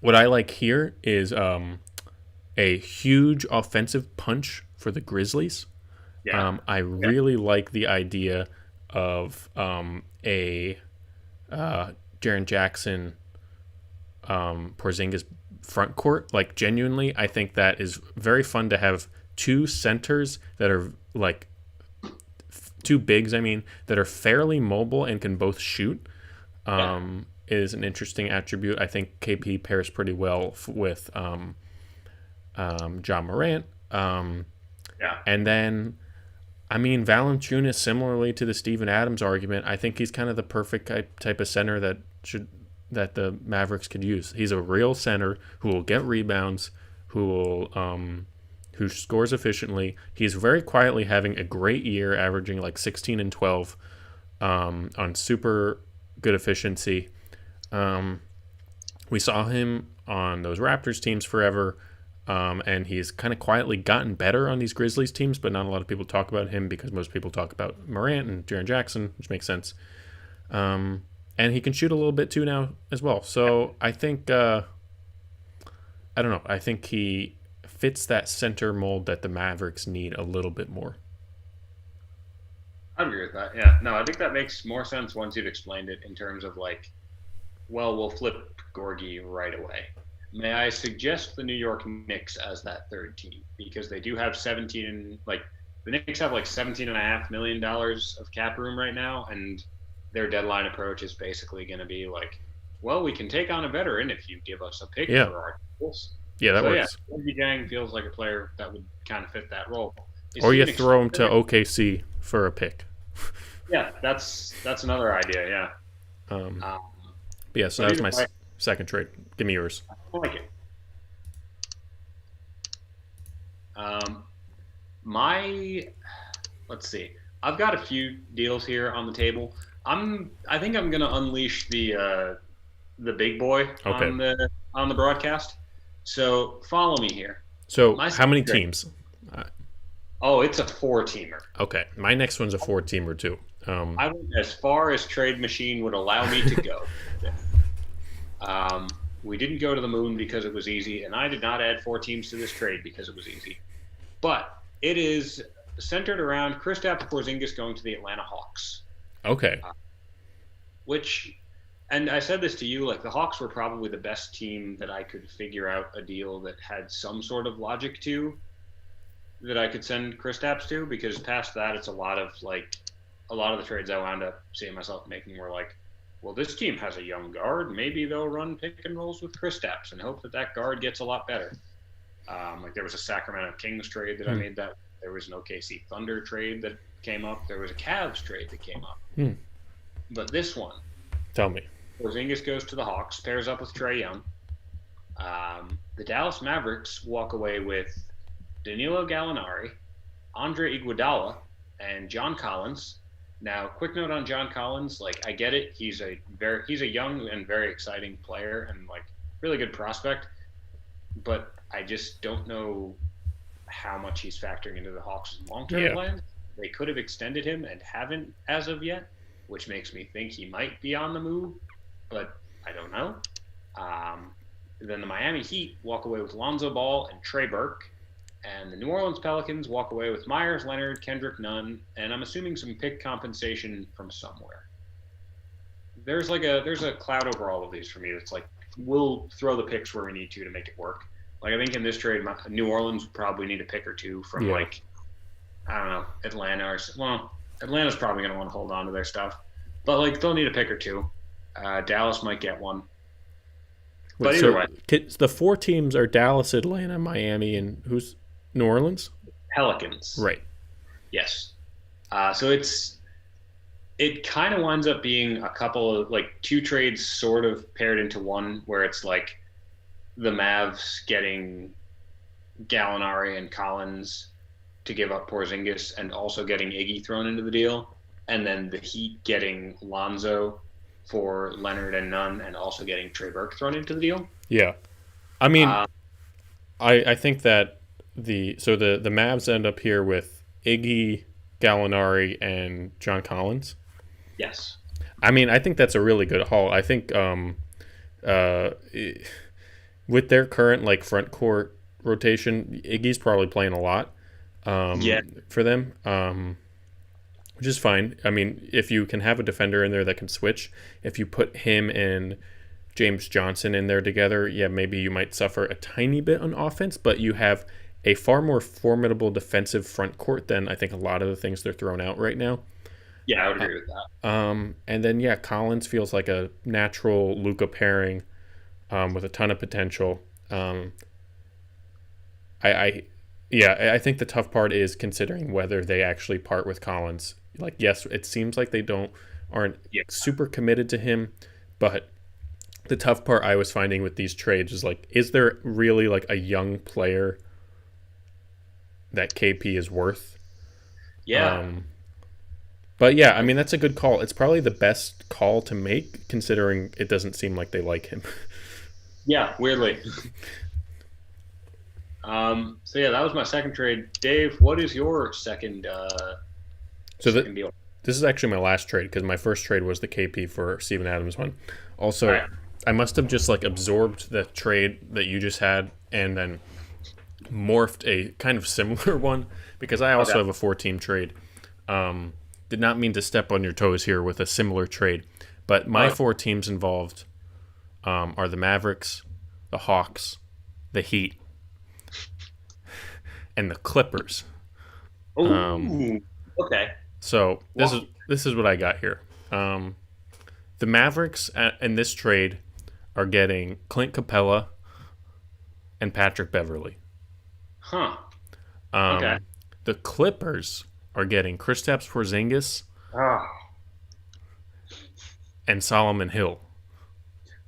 [SPEAKER 1] what I like here is a huge offensive punch for the Grizzlies. Yeah. I really like the idea of a Jaren Jackson Porzingis front court. Like, genuinely, I think that is very fun to have two centers that are like two bigs, that are fairly mobile and can both shoot. Is an interesting attribute. I think KP pairs pretty well with John Morant. And then, Valanciunas, similarly to the Steven Adams argument, I think he's kind of the perfect type of center that the Mavericks could use. He's a real center who will get rebounds, who scores efficiently. He's very quietly having a great year, averaging like 16 and 12 on super good efficiency. We saw him on those Raptors teams forever, and he's kind of quietly gotten better on these Grizzlies teams, but not a lot of people talk about him because most people talk about Morant and Jaren Jackson, which makes sense. And he can shoot a little bit too now as well. So I think, I don't know, I think he fits that center mold that the Mavericks need a little bit more.
[SPEAKER 2] I agree with that. Yeah, no, I think that makes more sense once you've explained it in terms of like, well, we'll flip Gorgie right away. May I suggest the New York Knicks as that third team, because they do have the Knicks have like $17.5 million of cap room right now, and their deadline approach is basically going to be like, well, we can take on a veteran if you give us a pick for our goals.
[SPEAKER 1] Yeah, that works.
[SPEAKER 2] Yeah, Gorgie Dang feels like a player that would kind of fit that role.
[SPEAKER 1] Or you throw him to OKC for a pick.
[SPEAKER 2] Yeah, that's another idea. Yeah.
[SPEAKER 1] Um,
[SPEAKER 2] Um,
[SPEAKER 1] but yeah, so
[SPEAKER 2] but
[SPEAKER 1] that was
[SPEAKER 2] either
[SPEAKER 1] my
[SPEAKER 2] way,
[SPEAKER 1] second trade. Give me yours.
[SPEAKER 2] I like it. Um, my let's see. I've got a few deals here on the table. I think I'm gonna unleash the big boy
[SPEAKER 1] Okay.
[SPEAKER 2] on the broadcast. So follow me here.
[SPEAKER 1] So
[SPEAKER 2] My
[SPEAKER 1] how many
[SPEAKER 2] second trade.
[SPEAKER 1] teams? Uh,
[SPEAKER 2] Oh, it's a 4-teamer.
[SPEAKER 1] okay. My next one's a 4-teamer too.
[SPEAKER 2] I went as far as Trade Machine would allow me to go. We didn't go to the moon because it was easy, and I did not add 4 teams to this trade because it was easy. But it is centered around Kristaps Porzingis going to the Atlanta Hawks.
[SPEAKER 1] Okay.
[SPEAKER 2] Which, and I said this to you, like the Hawks were probably the best team that I could figure out a deal that had some sort of logic to, that I could send Kristaps to, because past that, it's a lot of the trades I wound up seeing myself making were like, well, this team has a young guard. Maybe they'll run pick and rolls with Kristaps and hope that that guard gets a lot better. Like there was a Sacramento Kings trade that I made that. There was an OKC Thunder trade that came up. There was a Cavs trade that came up. But this one,
[SPEAKER 1] Tell me.
[SPEAKER 2] Porzingis goes to the Hawks, pairs up with Trae Young. The Dallas Mavericks walk away with Danilo Gallinari, Andre Iguodala, and John Collins. Now, quick note on John Collins, like I get it, he's a young and very exciting player and like really good prospect, but I just don't know how much he's factoring into the Hawks' long-term plans. They could have extended him and haven't as of yet, which makes me think he might be on the move, but I don't know. Then the Miami Heat walk away with Lonzo Ball and Trey Burke. And the New Orleans Pelicans walk away with Myers Leonard, Kendrick Nunn, and I'm assuming some pick compensation from somewhere. There's a cloud over all of these for me. It's like we'll throw the picks where we need to make it work. Like I think in this trade, New Orleans would probably need a pick or two from like I don't know, Atlanta Atlanta's probably going to want to hold on to their stuff, but like they'll need a pick or two. Dallas might get one. But either way,
[SPEAKER 1] the 4 teams are Dallas, Atlanta, Miami, and who's New Orleans?
[SPEAKER 2] Pelicans.
[SPEAKER 1] Right.
[SPEAKER 2] Yes. So it kind of winds up being a couple of like 2 trades sort of paired into one, where it's like the Mavs getting Gallinari and Collins to give up Porzingis and also getting Iggy thrown into the deal, and then the Heat getting Lonzo for Leonard and Nunn and also getting Trey Burke thrown into the deal.
[SPEAKER 1] Yeah. I mean, I think that the Mavs end up here with Iggy, Gallinari, and John Collins.
[SPEAKER 2] Yes.
[SPEAKER 1] I mean, I think that's a really good haul. I think with their current like front court rotation, Iggy's probably playing a lot for them, which is fine. I mean, if you can have a defender in there that can switch, if you put him and James Johnson in there together, maybe you might suffer a tiny bit on offense, but you have a far more formidable defensive front court than I think a lot of the things they're throwing out right now.
[SPEAKER 2] Yeah, I would agree with that.
[SPEAKER 1] And then, Collins feels like a natural Luka pairing with a ton of potential. I think the tough part is considering whether they actually part with Collins. Like, yes, it seems like they aren't super committed to him, but the tough part I was finding with these trades is like, is there really like a young player that KP is worth?
[SPEAKER 2] Yeah.
[SPEAKER 1] But yeah, I mean, that's a good call. It's probably the best call to make considering it doesn't seem like they like him.
[SPEAKER 2] Yeah, weirdly. So that was my second trade. Dave, what is your second deal?
[SPEAKER 1] This is actually my last trade because my first trade was the KP for Steven Adams one. Also, right. I must have just like absorbed the trade that you just had and then morphed a kind of similar one because I also have a 4-team trade. Did not mean to step on your toes here with a similar trade, but my 4 teams involved are the Mavericks, the Hawks, the Heat, and the Clippers.
[SPEAKER 2] Okay.
[SPEAKER 1] So this is what I got here. The Mavericks in this trade are getting Clint Capella and Patrick Beverley.
[SPEAKER 2] Huh.
[SPEAKER 1] The Clippers are getting Kristaps Porzingis and Solomon Hill.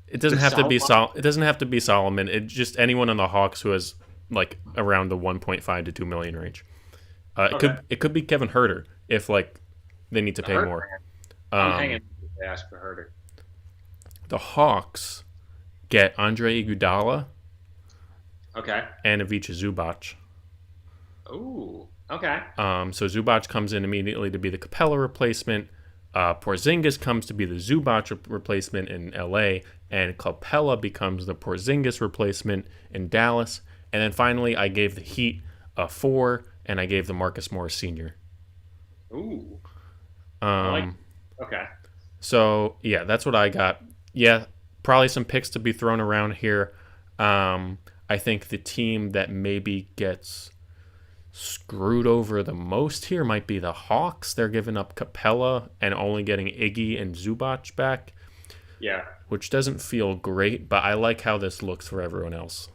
[SPEAKER 1] It doesn't
[SPEAKER 2] The
[SPEAKER 1] have to be
[SPEAKER 2] Solomon-
[SPEAKER 1] It doesn't have to be Solomon. It just anyone on the Hawks who has like around the 1.5 to 2 million range. It could be Kevin Huerter if like they need to pay
[SPEAKER 2] Herter,
[SPEAKER 1] more.
[SPEAKER 2] I'm hanging if they ask for Herter.
[SPEAKER 1] The Hawks get Andre Iguodala
[SPEAKER 2] Okay.
[SPEAKER 1] and Ivica Zubac.
[SPEAKER 2] Ooh. Okay.
[SPEAKER 1] So Zubac comes in immediately to be the Capella replacement. Porzingis comes to be the Zubac replacement in LA, and Capella becomes the Porzingis replacement in Dallas. And then finally, I gave the Heat a 4, and I gave the Marcus Morris Sr.
[SPEAKER 2] Ooh. Okay.
[SPEAKER 1] So yeah, that's what I got. Yeah, probably some picks to be thrown around here. I think the team that maybe gets screwed over the most here might be the Hawks. They're giving up Capella and only getting Iggy and Zubac back.
[SPEAKER 2] Yeah.
[SPEAKER 1] Which doesn't feel great, but I like how this looks for everyone else.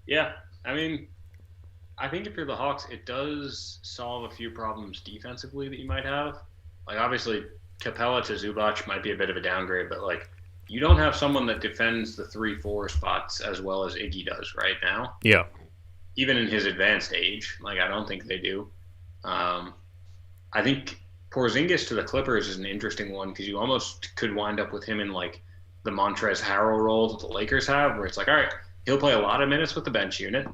[SPEAKER 2] Yeah. I mean, I think if you're the Hawks, it does solve a few problems defensively that you might have. Like, obviously, Capella to Zubac might be a bit of a downgrade, but, like, you don't have someone that defends the 3-4 spots as well as Iggy does right now.
[SPEAKER 1] Yeah.
[SPEAKER 2] Even in his advanced age. Like, I don't think they do. I think Porzingis to the Clippers is an interesting one because you almost could wind up with him in, like, the Montrezl Harrell role that the Lakers have, where it's like, all right, he'll play a lot of minutes with the bench unit,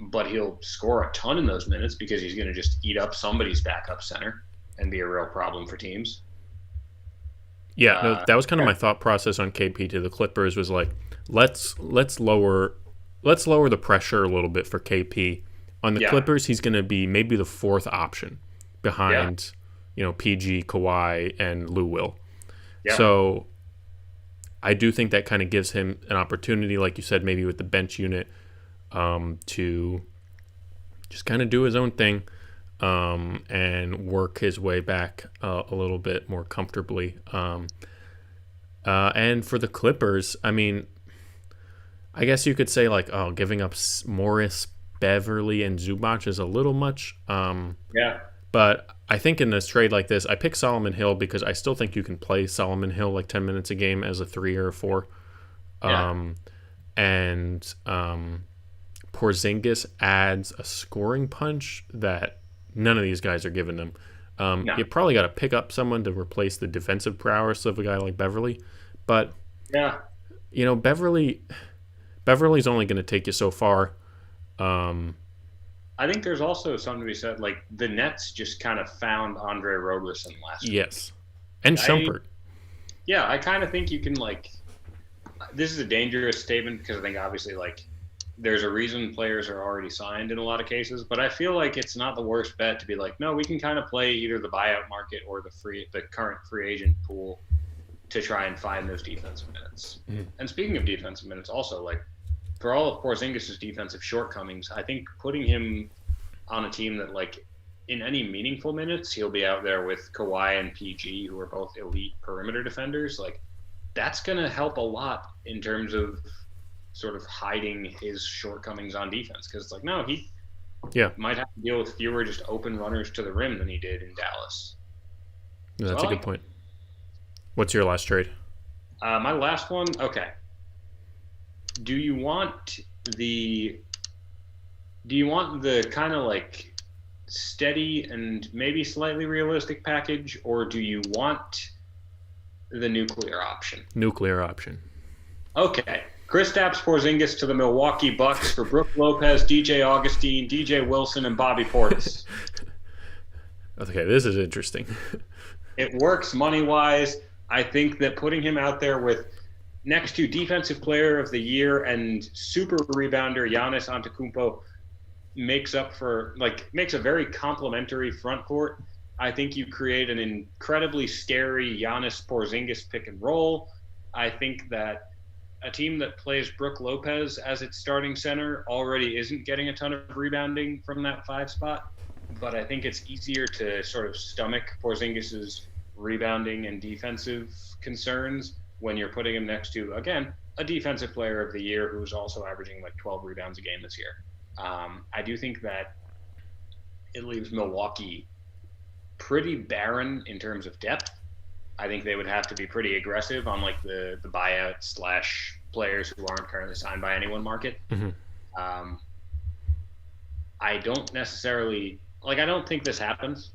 [SPEAKER 2] but he'll score a ton in those minutes because he's going to just eat up somebody's backup center and be a real problem for teams.
[SPEAKER 1] Yeah, no, that was kind of my thought process on KP to the Clippers was like, let's lower the pressure a little bit for KP. On the Clippers, he's going to be maybe the fourth option behind, PG, Kawhi, and Lou Will.
[SPEAKER 2] Yeah.
[SPEAKER 1] So I do think that kind of gives him an opportunity, like you said, maybe with the bench unit, to just kind of do his own thing and work his way back a little bit more comfortably. And for the Clippers, I mean, I guess you could say like, giving up Morris, Beverly, and Zubac is a little much.
[SPEAKER 2] Yeah.
[SPEAKER 1] But I think in this trade like this, I pick Solomon Hill because I still think you can play Solomon Hill like 10 minutes a game as a 3 or a 4. And Porzingis adds a scoring punch that none of these guys are giving them. You probably got to pick up someone to replace the defensive prowess of a guy like Beverly. But, Beverly's only going to take you so far.
[SPEAKER 2] I think there's also something to be said. Like, the Nets just kind of found Andre Roberson last week.
[SPEAKER 1] Yes. And Shumpert.
[SPEAKER 2] Yeah, I kind of think you can, like, this is a dangerous statement because I think obviously, like, there's a reason players are already signed in a lot of cases, but I feel like it's not the worst bet to be like, no, we can kind of play either the buyout market or the current free agent pool to try and find those defensive minutes. Mm-hmm. And speaking of defensive minutes, also, like, for all of Porzingis' defensive shortcomings, I think putting him on a team that, like, in any meaningful minutes, he'll be out there with Kawhi and PG, who are both elite perimeter defenders. Like, that's going to help a lot in terms of sort of hiding his shortcomings on defense. Because it's like, no, he might have to deal with fewer just open runners to the rim than he did in Dallas.
[SPEAKER 1] Yeah, that's a good point. What's your last trade?
[SPEAKER 2] My last one, okay. Do you want the kind of like steady and maybe slightly realistic package, or do you want the nuclear option?
[SPEAKER 1] Nuclear option.
[SPEAKER 2] Okay. Kristaps Porzingis to the Milwaukee Bucks for Brook Lopez, DJ Augustine, DJ Wilson, and Bobby Portis.
[SPEAKER 1] Okay, this is interesting.
[SPEAKER 2] It works money-wise. I think that putting him out there with next to Defensive Player of the Year and super rebounder Giannis Antetokounmpo makes a very complimentary front court. I think you create an incredibly scary Giannis Porzingis pick and roll. I think that a team that plays Brook Lopez as its starting center already isn't getting a ton of rebounding from that 5 spot, but I think it's easier to sort of stomach Porzingis's rebounding and defensive concerns when you're putting him next to, again, a Defensive Player of the Year who's also averaging like 12 rebounds a game this year. I do think that it leaves Milwaukee pretty barren in terms of depth. I think they would have to be pretty aggressive on like the buyout / players who aren't currently signed by anyone market.
[SPEAKER 1] Mm-hmm.
[SPEAKER 2] I don't necessarily I don't think this happens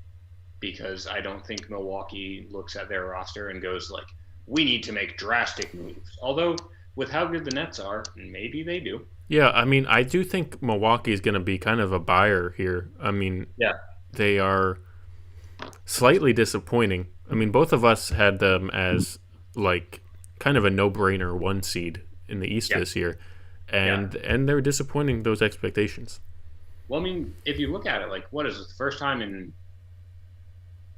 [SPEAKER 2] because I don't think Milwaukee looks at their roster and goes like, we need to make drastic moves. Although with how good the Nets are, maybe they do.
[SPEAKER 1] Yeah, I mean, I do think Milwaukee is going to be kind of a buyer here. I mean,
[SPEAKER 2] yeah,
[SPEAKER 1] they are slightly disappointing. I mean, both of us had them as like kind of a no-brainer 1 seed in the East this year, and they're disappointing those expectations.
[SPEAKER 2] Well, I mean, if you look at it, like, what is it, the first time in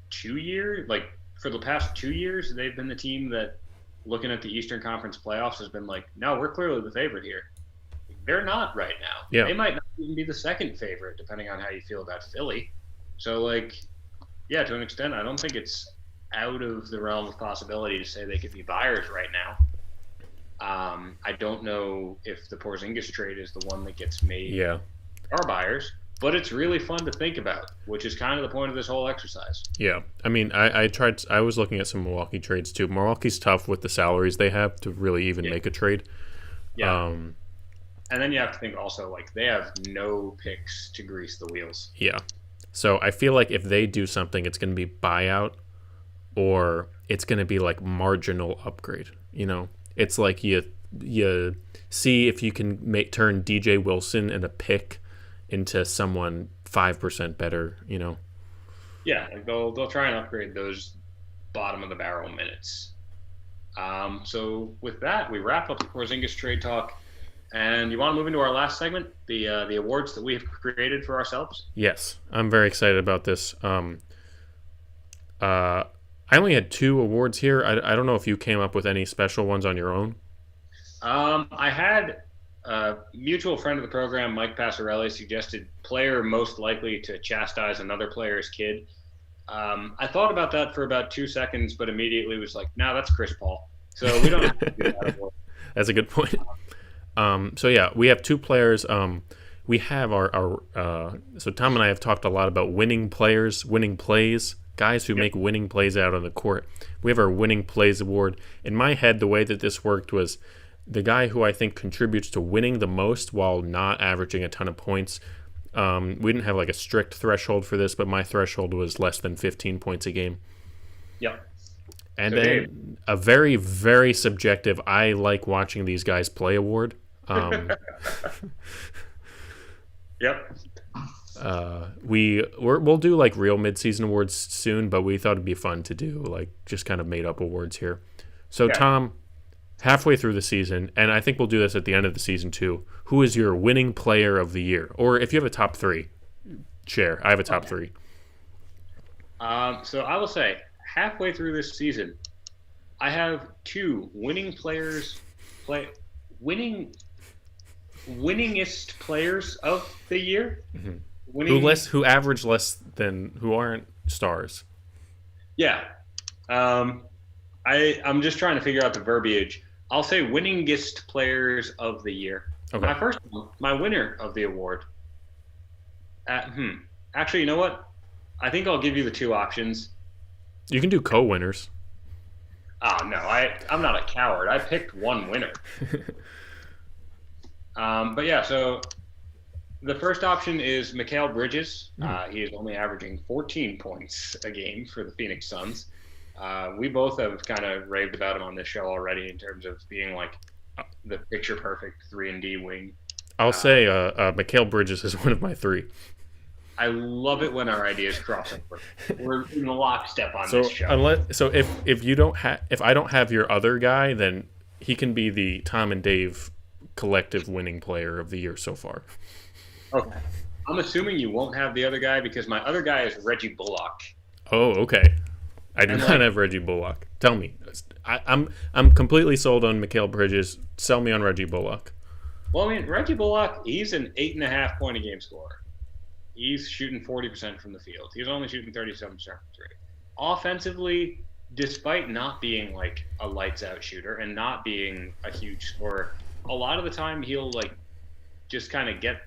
[SPEAKER 2] 2 years? Like, for the past 2 years, they've been the team that, looking at the Eastern Conference playoffs, has been like, no, we're clearly the favorite here. They're not right now.
[SPEAKER 1] Yeah.
[SPEAKER 2] They might not even be the second favorite, depending on how you feel about Philly. So, like, yeah, to an extent, I don't think it's out of the realm of possibility to say they could be buyers right now. I don't know if the Porzingis trade is the one that gets made.
[SPEAKER 1] Yeah.
[SPEAKER 2] Are buyers, but it's really fun to think about, which is kind of the point of this whole exercise.
[SPEAKER 1] Yeah. I mean, I was looking at some Milwaukee trades too. Milwaukee's tough with the salaries they have to really even make a trade.
[SPEAKER 2] Yeah. And then you have to think also, like, they have no picks to grease the wheels.
[SPEAKER 1] Yeah. So I feel like if they do something, it's going to be buyout or it's going to be like marginal upgrade. You know, it's like you see if you can turn DJ Wilson and a pick into someone 5% better, you know?
[SPEAKER 2] Yeah, like they'll try and upgrade those bottom of the barrel minutes. So with that, we wrap up the Porzingis trade talk. And you want to move into our last segment, the awards that we have created for ourselves?
[SPEAKER 1] Yes, I'm very excited about this. I only had 2 awards here. I don't know if you came up with any special ones on your own.
[SPEAKER 2] I had a mutual friend of the program, Mike Passarelli, suggested player most likely to chastise another player's kid. I thought about that for about 2 seconds, but immediately was like, no, that's Chris Paul. So we don't have to do that award.
[SPEAKER 1] That's a good point. So yeah, we have 2 players. We have our so Tom and I have talked a lot about winning players, winning plays, guys who make winning plays out on the court. We have our winning plays award. In my head, the way that this worked was the guy who I think contributes to winning the most while not averaging a ton of points. We didn't have like a strict threshold for this, but my threshold was less than 15 points a game.
[SPEAKER 2] Yep.
[SPEAKER 1] And so then a very, very subjective, I like watching these guys play award.
[SPEAKER 2] Yep.
[SPEAKER 1] We'll do like real midseason awards soon, but we thought it'd be fun to do like just kind of made up awards here. So Tom, halfway through the season, and I think we'll do this at the end of the season too, who is your winning player of the year? Or if you have a top 3, share. I have a top 3.
[SPEAKER 2] So I will say, halfway through this season, I have 2 winning players winningest players of the year.
[SPEAKER 1] Mm-hmm. Who average less than, who aren't stars.
[SPEAKER 2] Yeah. I'm just trying to figure out the verbiage. I'll say winningest players of the year.
[SPEAKER 1] Okay.
[SPEAKER 2] My first one, my winner of the award. Actually, you know what? I think I'll give you the 2 options.
[SPEAKER 1] You can do co-winners.
[SPEAKER 2] Oh, no. I'm not a coward. I picked one winner. But yeah, so the first option is Mikhail Bridges. He is only averaging 14 points a game for the Phoenix Suns. We both have kind of raved about him on this show already in terms of being like the picture-perfect 3-and-D wing.
[SPEAKER 1] I'll say Mikhail Bridges is one of my 3.
[SPEAKER 2] I love it when our ideas cross over. We're in lockstep on this show.
[SPEAKER 1] If I don't have your other guy, then he can be the Tom and Dave collective winning player of the year so far.
[SPEAKER 2] Okay. I'm assuming you won't have the other guy because my other guy is Reggie Bullock.
[SPEAKER 1] Oh, okay. I do not have Reggie Bullock. Tell me. I'm completely sold on Mikhail Bridges. Sell me on Reggie Bullock.
[SPEAKER 2] Well, I mean, Reggie Bullock, he's an 8.5 point a game scorer. He's shooting 40% from the field. He's only shooting 37% from 3. Offensively, despite not being like a lights out shooter and not being a huge scorer, a lot of the time he'll like just kind of get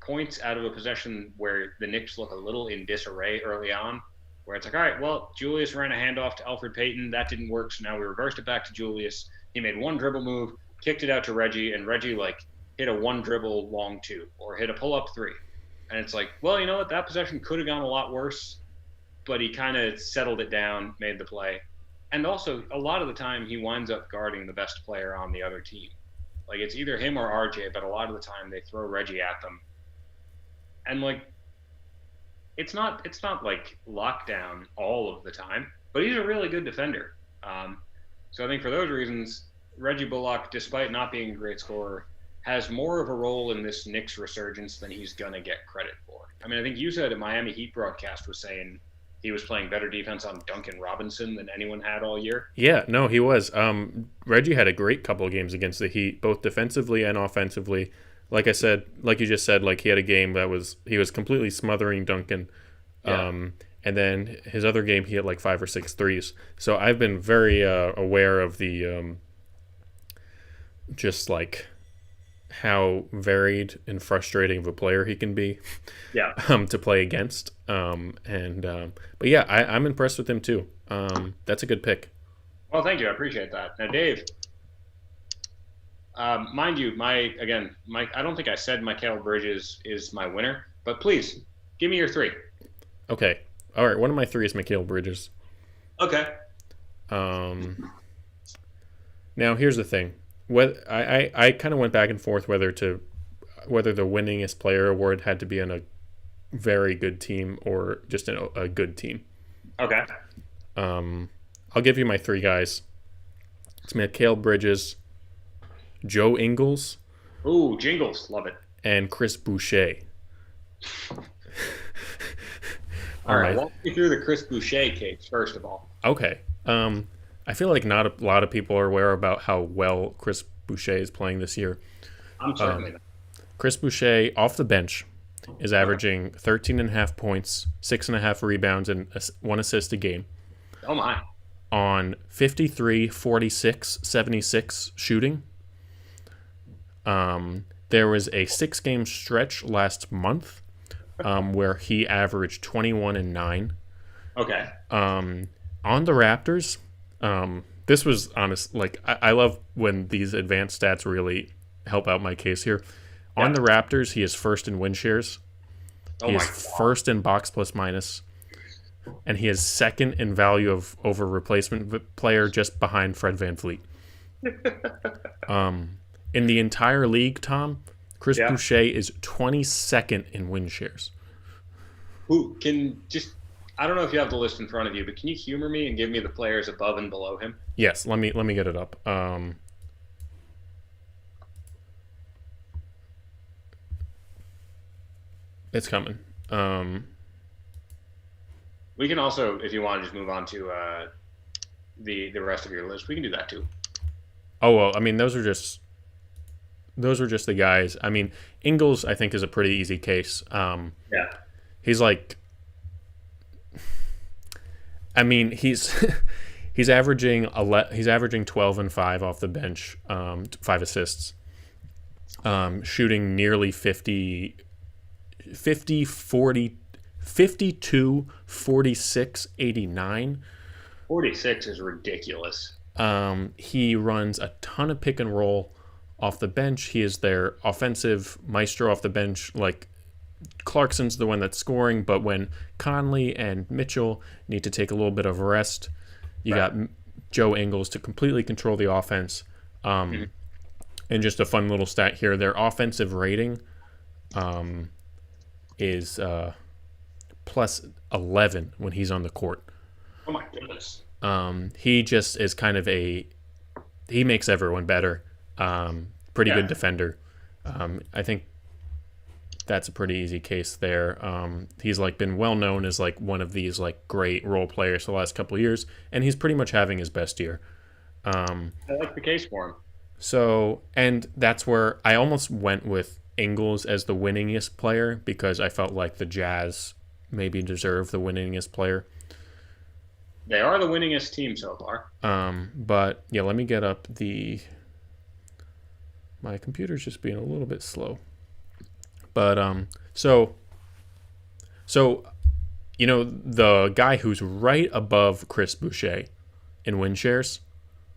[SPEAKER 2] points out of a possession where the Knicks look a little in disarray early on, where it's like, all right, well, Julius ran a handoff to Elfrid Payton. That didn't work, so now we reversed it back to Julius. He made one dribble move, kicked it out to Reggie, and Reggie, like, hit a one dribble long two or hit a pull-up three. And it's like, well, you know what? That possession could have gone a lot worse, but he kind of settled it down, made the play. And also, a lot of the time, he winds up guarding the best player on the other team. Like, it's either him or RJ, but a lot of the time they throw Reggie at them. And, like, it's not like lockdown all of the time, but he's a really good defender. So I think for those reasons, Reggie Bullock, despite not being a great scorer, has more of a role in this Knicks resurgence than he's going to get credit for. I mean, I think you said a Miami Heat broadcast was saying he was playing better defense on Duncan Robinson than anyone had all year.
[SPEAKER 1] Yeah, no, he was. Reggie had a great couple of games against the Heat, both defensively and offensively. Like I said, like you just said, like he had a game that he was completely smothering Duncan.
[SPEAKER 2] Yeah.
[SPEAKER 1] And then his other game, he had like 5 or 6 threes. So I've been very aware of the just like how varied and frustrating of a player he can be.
[SPEAKER 2] Yeah.
[SPEAKER 1] To play against. But yeah, I'm impressed with him too. That's a good pick.
[SPEAKER 2] Well, thank you. I appreciate that. Now, Dave, mind you, I don't think I said Mikhail Bridges is my winner, but please give me your 3.
[SPEAKER 1] Okay. All right. One of my 3 is Mikhail Bridges.
[SPEAKER 2] Okay.
[SPEAKER 1] Now here's the thing. I kind of went back and forth whether the winningest player award had to be on a very good team or just a good team.
[SPEAKER 2] Okay.
[SPEAKER 1] I'll give you my 3 guys. It's Mikhail Bridges, Joe Ingles.
[SPEAKER 2] Ooh, Jingles. Love it.
[SPEAKER 1] And Chris Boucher.
[SPEAKER 2] All right, walk me through the Chris Boucher case, first of all.
[SPEAKER 1] Okay. I feel like not a lot of people are aware about how well Chris Boucher is playing this year.
[SPEAKER 2] I'm certainly not.
[SPEAKER 1] Chris Boucher, off the bench, is averaging 13.5 points, 6.5 rebounds, and 1 assist a game.
[SPEAKER 2] Oh, my.
[SPEAKER 1] On 53, 46, 76 shooting. There was a 6-game stretch last month where he averaged 21 and 9.
[SPEAKER 2] Okay.
[SPEAKER 1] On the Raptors, this was honest. Like I love when these advanced stats really help out my case here. Yeah. On the Raptors, he is first in win shares. He is first in box plus minus, and he is second in value of over replacement player, just behind Fred VanVleet. In the entire league, Tom, Chris Boucher is 22nd in win shares.
[SPEAKER 2] Who can just? I don't know if you have the list in front of you, but can you humor me and give me the players above and below him?
[SPEAKER 1] Yes, let me get it up. It's coming.
[SPEAKER 2] We can also, if you want, just move on to the rest of your list. We can do that too.
[SPEAKER 1] Oh well, I mean those are just the guys. I mean Ingles, I think, is a pretty easy case. He's like. I mean, he's averaging 12 and 5 off the bench, 5 assists, shooting nearly 50, 40, 52, 46, 89.
[SPEAKER 2] 46 is ridiculous.
[SPEAKER 1] He runs a ton of pick and roll off the bench. He is their offensive maestro off the bench. Like, Clarkson's the one that's scoring, but when Conley and Mitchell need to take a little bit of a rest, you got Joe Ingles to completely control the offense. And just a fun little stat here, their offensive rating is plus 11 when he's on the court.
[SPEAKER 2] Oh my goodness.
[SPEAKER 1] He just is kind of he makes everyone better. Pretty good defender. I think that's a pretty easy case there. He's like been well known as like one of these like great role players for the last couple of years, and he's pretty much having his best year.
[SPEAKER 2] I like the case for him.
[SPEAKER 1] So, and that's where I almost went with Ingles as the winningest player because I felt like the Jazz maybe deserve the winningest player.
[SPEAKER 2] They are the winningest team so far.
[SPEAKER 1] But yeah, let me get up my computer's just being a little bit slow. But so the guy who's right above Chris Boucher in win shares,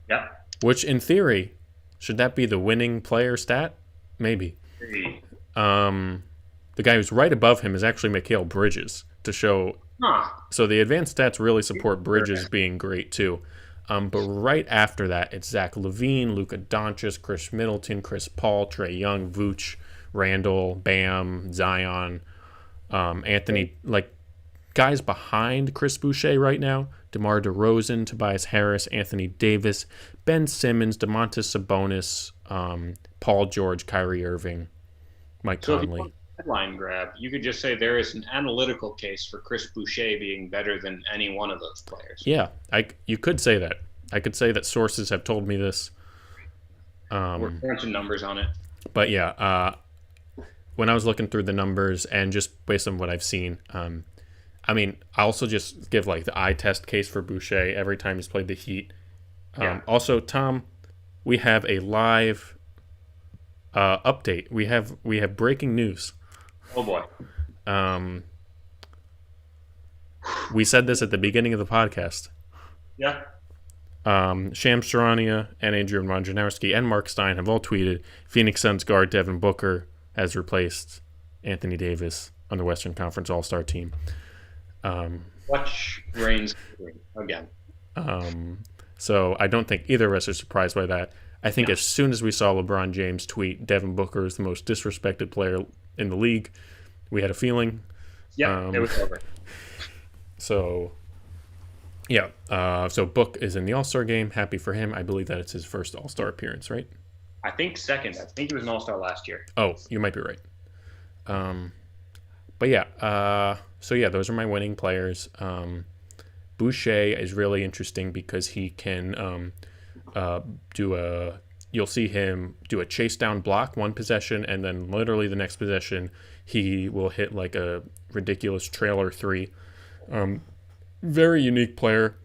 [SPEAKER 2] Yeah.
[SPEAKER 1] which in theory, should that be the winning player stat? Maybe.
[SPEAKER 2] Hey.
[SPEAKER 1] The guy who's right above him is actually Mikhail Bridges to show.
[SPEAKER 2] Huh.
[SPEAKER 1] So the advanced stats really support Bridges being great too. But right after that, it's Zach Levine, Luka Doncic, Chris Middleton, Chris Paul, Trae Young, Vooch, Randall, Bam, Zion, Anthony, like guys behind Chris Boucher right now. DeMar DeRozan, Tobias Harris, Anthony Davis, Ben Simmons, Domantas Sabonis, Paul George, Kyrie Irving, Mike
[SPEAKER 2] So if you
[SPEAKER 1] Conley.
[SPEAKER 2] want a headline grab, you could just say there is an analytical case for Chris Boucher being better than any one of those players.
[SPEAKER 1] Yeah, you could say that. I could say that sources have told me this.
[SPEAKER 2] We're crunching numbers on it.
[SPEAKER 1] But yeah, when I was looking through the numbers and just based on what I've seen, I mean, I also just give like the eye test case for Boucher every time he's played the Heat.
[SPEAKER 2] Yeah.
[SPEAKER 1] Also, Tom, we have a live update. We have breaking news.
[SPEAKER 2] Oh boy.
[SPEAKER 1] We said this at the beginning of the podcast.
[SPEAKER 2] Yeah.
[SPEAKER 1] Shams Charania and Andrew Wojnarowski and Mark Stein have all tweeted Phoenix Suns guard Devin Booker has replaced Anthony Davis on the Western Conference All-Star team.
[SPEAKER 2] Watch Reigns again.
[SPEAKER 1] So I don't think either of us are surprised by that. I think as soon as we saw LeBron James tweet Devin Booker is the most disrespected player in the league, we had a feeling.
[SPEAKER 2] Yeah, it was over.
[SPEAKER 1] So, yeah. So Book is in the All-Star game. Happy for him. I believe that it's his first All-Star appearance, right?
[SPEAKER 2] I think second. I think he was an All-Star last year.
[SPEAKER 1] Oh, you might be right. But yeah, so yeah, those are my winning players. Boucher is really interesting because he can you'll see him do a chase down block one possession, and then literally the next possession he will hit like a ridiculous trailer three. Very unique player.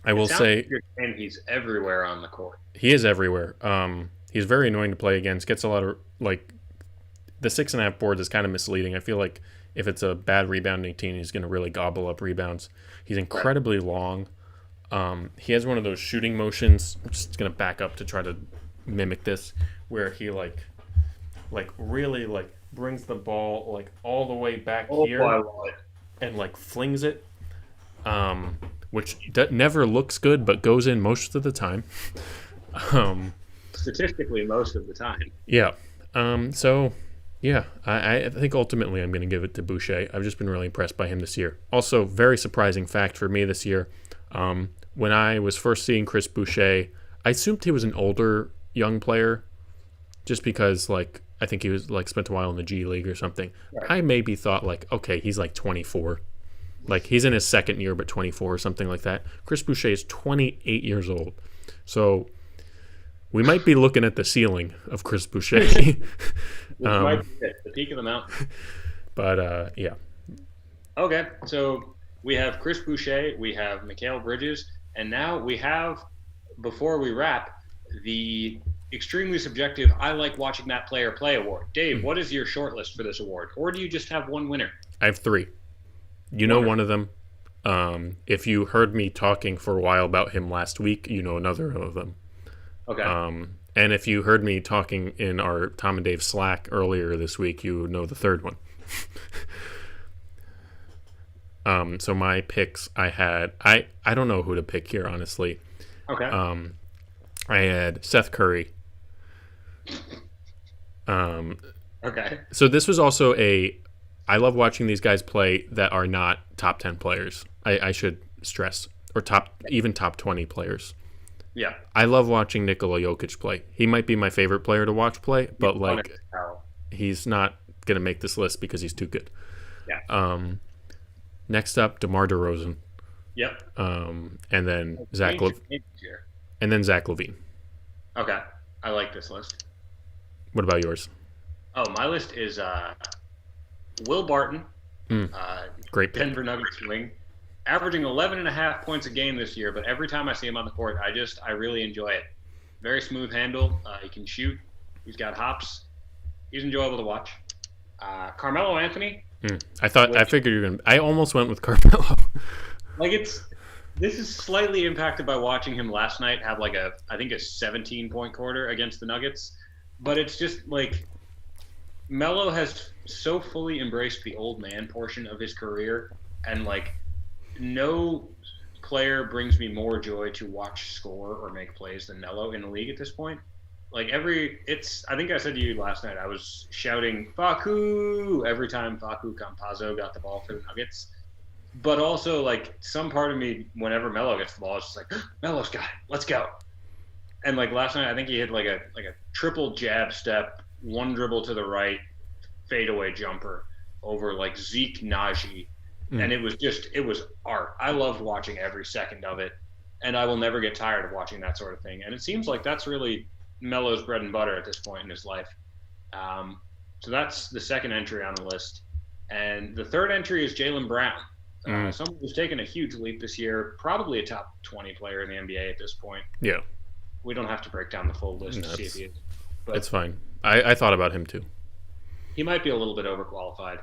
[SPEAKER 1] I will say
[SPEAKER 2] and he's everywhere on the court.
[SPEAKER 1] He is everywhere. He's very annoying to play against. Gets a lot of like the 6.5 boards is kind of misleading. I feel like if it's a bad rebounding team, he's going to really gobble up rebounds. He's incredibly long. He has one of those shooting motions. I'm just going to back up to try to mimic this, where he like really like brings the ball like all the way back here and like flings it, which never looks good but goes in most of the time.
[SPEAKER 2] Statistically, most of the time.
[SPEAKER 1] Yeah. So, yeah, I think ultimately I'm going to give it to Boucher. I've just been really impressed by him this year. Also, very surprising fact for me this year. When I was first seeing Chris Boucher, I assumed he was an older young player just because, like, I think he was, like, spent a while in the G League or something. Right. I maybe thought, like, okay, he's, like, 24. Like, he's in his second year, but 24 or something like that. Chris Boucher is 28 years old. So we might be looking at the ceiling of Chris Boucher.
[SPEAKER 2] Might be the peak of the mountain.
[SPEAKER 1] But, yeah.
[SPEAKER 2] Okay, so we have Chris Boucher, we have Mikhail Bridges, and now we have, before we wrap, the extremely subjective I like watching that player play award. Dave, what is your shortlist for this award? Or do you just have one winner?
[SPEAKER 1] I have three. You know one of them. If you heard me talking for a while about him last week, you know another of them.
[SPEAKER 2] Okay.
[SPEAKER 1] And if you heard me talking in our Tom and Dave Slack earlier this week, you know the third one. So my picks, I don't know who to pick here, honestly.
[SPEAKER 2] Okay.
[SPEAKER 1] I had Seth Curry.
[SPEAKER 2] Okay.
[SPEAKER 1] So this was also I love watching these guys play that are not top 10 players. I should stress, or even top 20 players.
[SPEAKER 2] Yeah.
[SPEAKER 1] I love watching Nikola Jokic play. He might be my favorite player to watch play, but like he's not going to make this list because he's too good.
[SPEAKER 2] Yeah.
[SPEAKER 1] Next up, DeMar DeRozan.
[SPEAKER 2] Yep.
[SPEAKER 1] And then Zach Levine.
[SPEAKER 2] Okay. I like this list.
[SPEAKER 1] What about yours?
[SPEAKER 2] Oh, my list is Will Barton.
[SPEAKER 1] Great pick.
[SPEAKER 2] Denver Nuggets wing. Averaging 11.5 points a game this year, but every time I see him on the court, I really enjoy it. Very smooth handle. He can shoot. He's got hops. He's enjoyable to watch. Carmelo Anthony,
[SPEAKER 1] I figured you're gonna. I almost went with Carmelo.
[SPEAKER 2] Like this is slightly impacted by watching him last night have like I think a 17-point quarter against the Nuggets, but it's just like Melo has so fully embraced the old man portion of his career, and like no player brings me more joy to watch score or make plays than Melo in the league at this point. Like I think I said to you last night, I was shouting Facu every time Facu Campazzo got the ball for the Nuggets. But also, like, some part of me, whenever Melo gets the ball, is just like, Melo's got it. Let's go. And, like, last night, I think he hit, like a triple jab step, one dribble to the right, fadeaway jumper over, like, Zeke Naji. And it was art. I loved watching every second of it. And I will never get tired of watching that sort of thing. And it seems like that's really Melo's bread and butter at this point in his life. So that's the second entry on the list. And the third entry is Jalen Brown. Someone who's taken a huge leap this year, probably a top 20 player in the NBA at this point.
[SPEAKER 1] Yeah.
[SPEAKER 2] We don't have to break down the full list to see if he is. But
[SPEAKER 1] it's fine. I thought about him too.
[SPEAKER 2] He might be a little bit overqualified.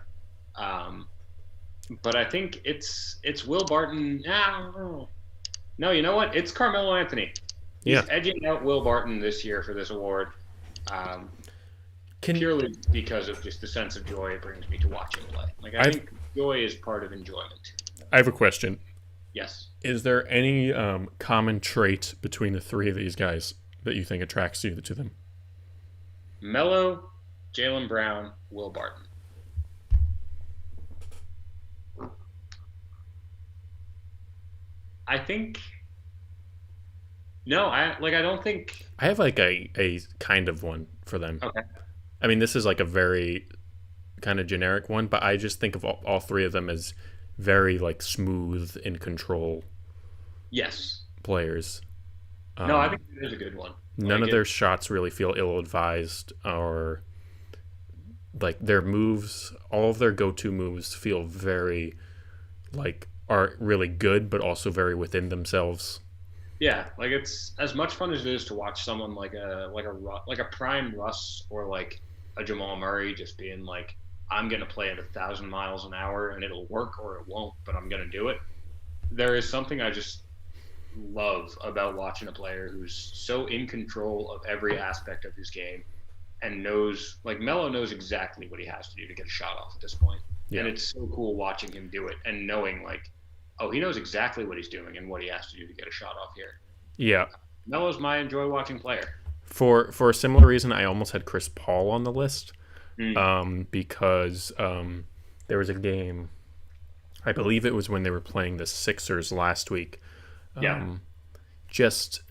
[SPEAKER 2] But I think it's Will Barton. No, you know what? It's Carmelo Anthony. He's edging out Will Barton this year for this award. Purely because of just the sense of joy it brings me to watch him play. Like I think joy is part of enjoyment.
[SPEAKER 1] I have a question.
[SPEAKER 2] Yes.
[SPEAKER 1] Is there any common trait between the three of these guys that you think attracts you to them?
[SPEAKER 2] Melo, Jalen Brown, Will Barton. I think. No, I don't think.
[SPEAKER 1] I have like a kind of one for them.
[SPEAKER 2] Okay.
[SPEAKER 1] I mean, this is like a very kind of generic one, but I just think of all three of them as very like smooth in control.
[SPEAKER 2] Yes.
[SPEAKER 1] Players.
[SPEAKER 2] No, I think it is a good one.
[SPEAKER 1] None of their shots really feel ill-advised, or like their moves, all of their go-to moves feel very like are really good, but also very within themselves.
[SPEAKER 2] Yeah, like it's as much fun as it is to watch someone like a prime Russ or like a Jamal Murray just being like, I'm gonna play at 1,000 miles an hour and it'll work or it won't, but I'm gonna do it. There is something I just love about watching a player who's so in control of every aspect of his game and knows, like Melo knows exactly what he has to do to get a shot off at this point. Yeah. And it's so cool watching him do it and knowing like, oh, he knows exactly what he's doing and what he has to do to get a shot off here.
[SPEAKER 1] Yeah.
[SPEAKER 2] Melo's my enjoy watching player.
[SPEAKER 1] For a similar reason, I almost had Chris Paul on the list because there was a game, I believe it was when they were playing the Sixers last week. Just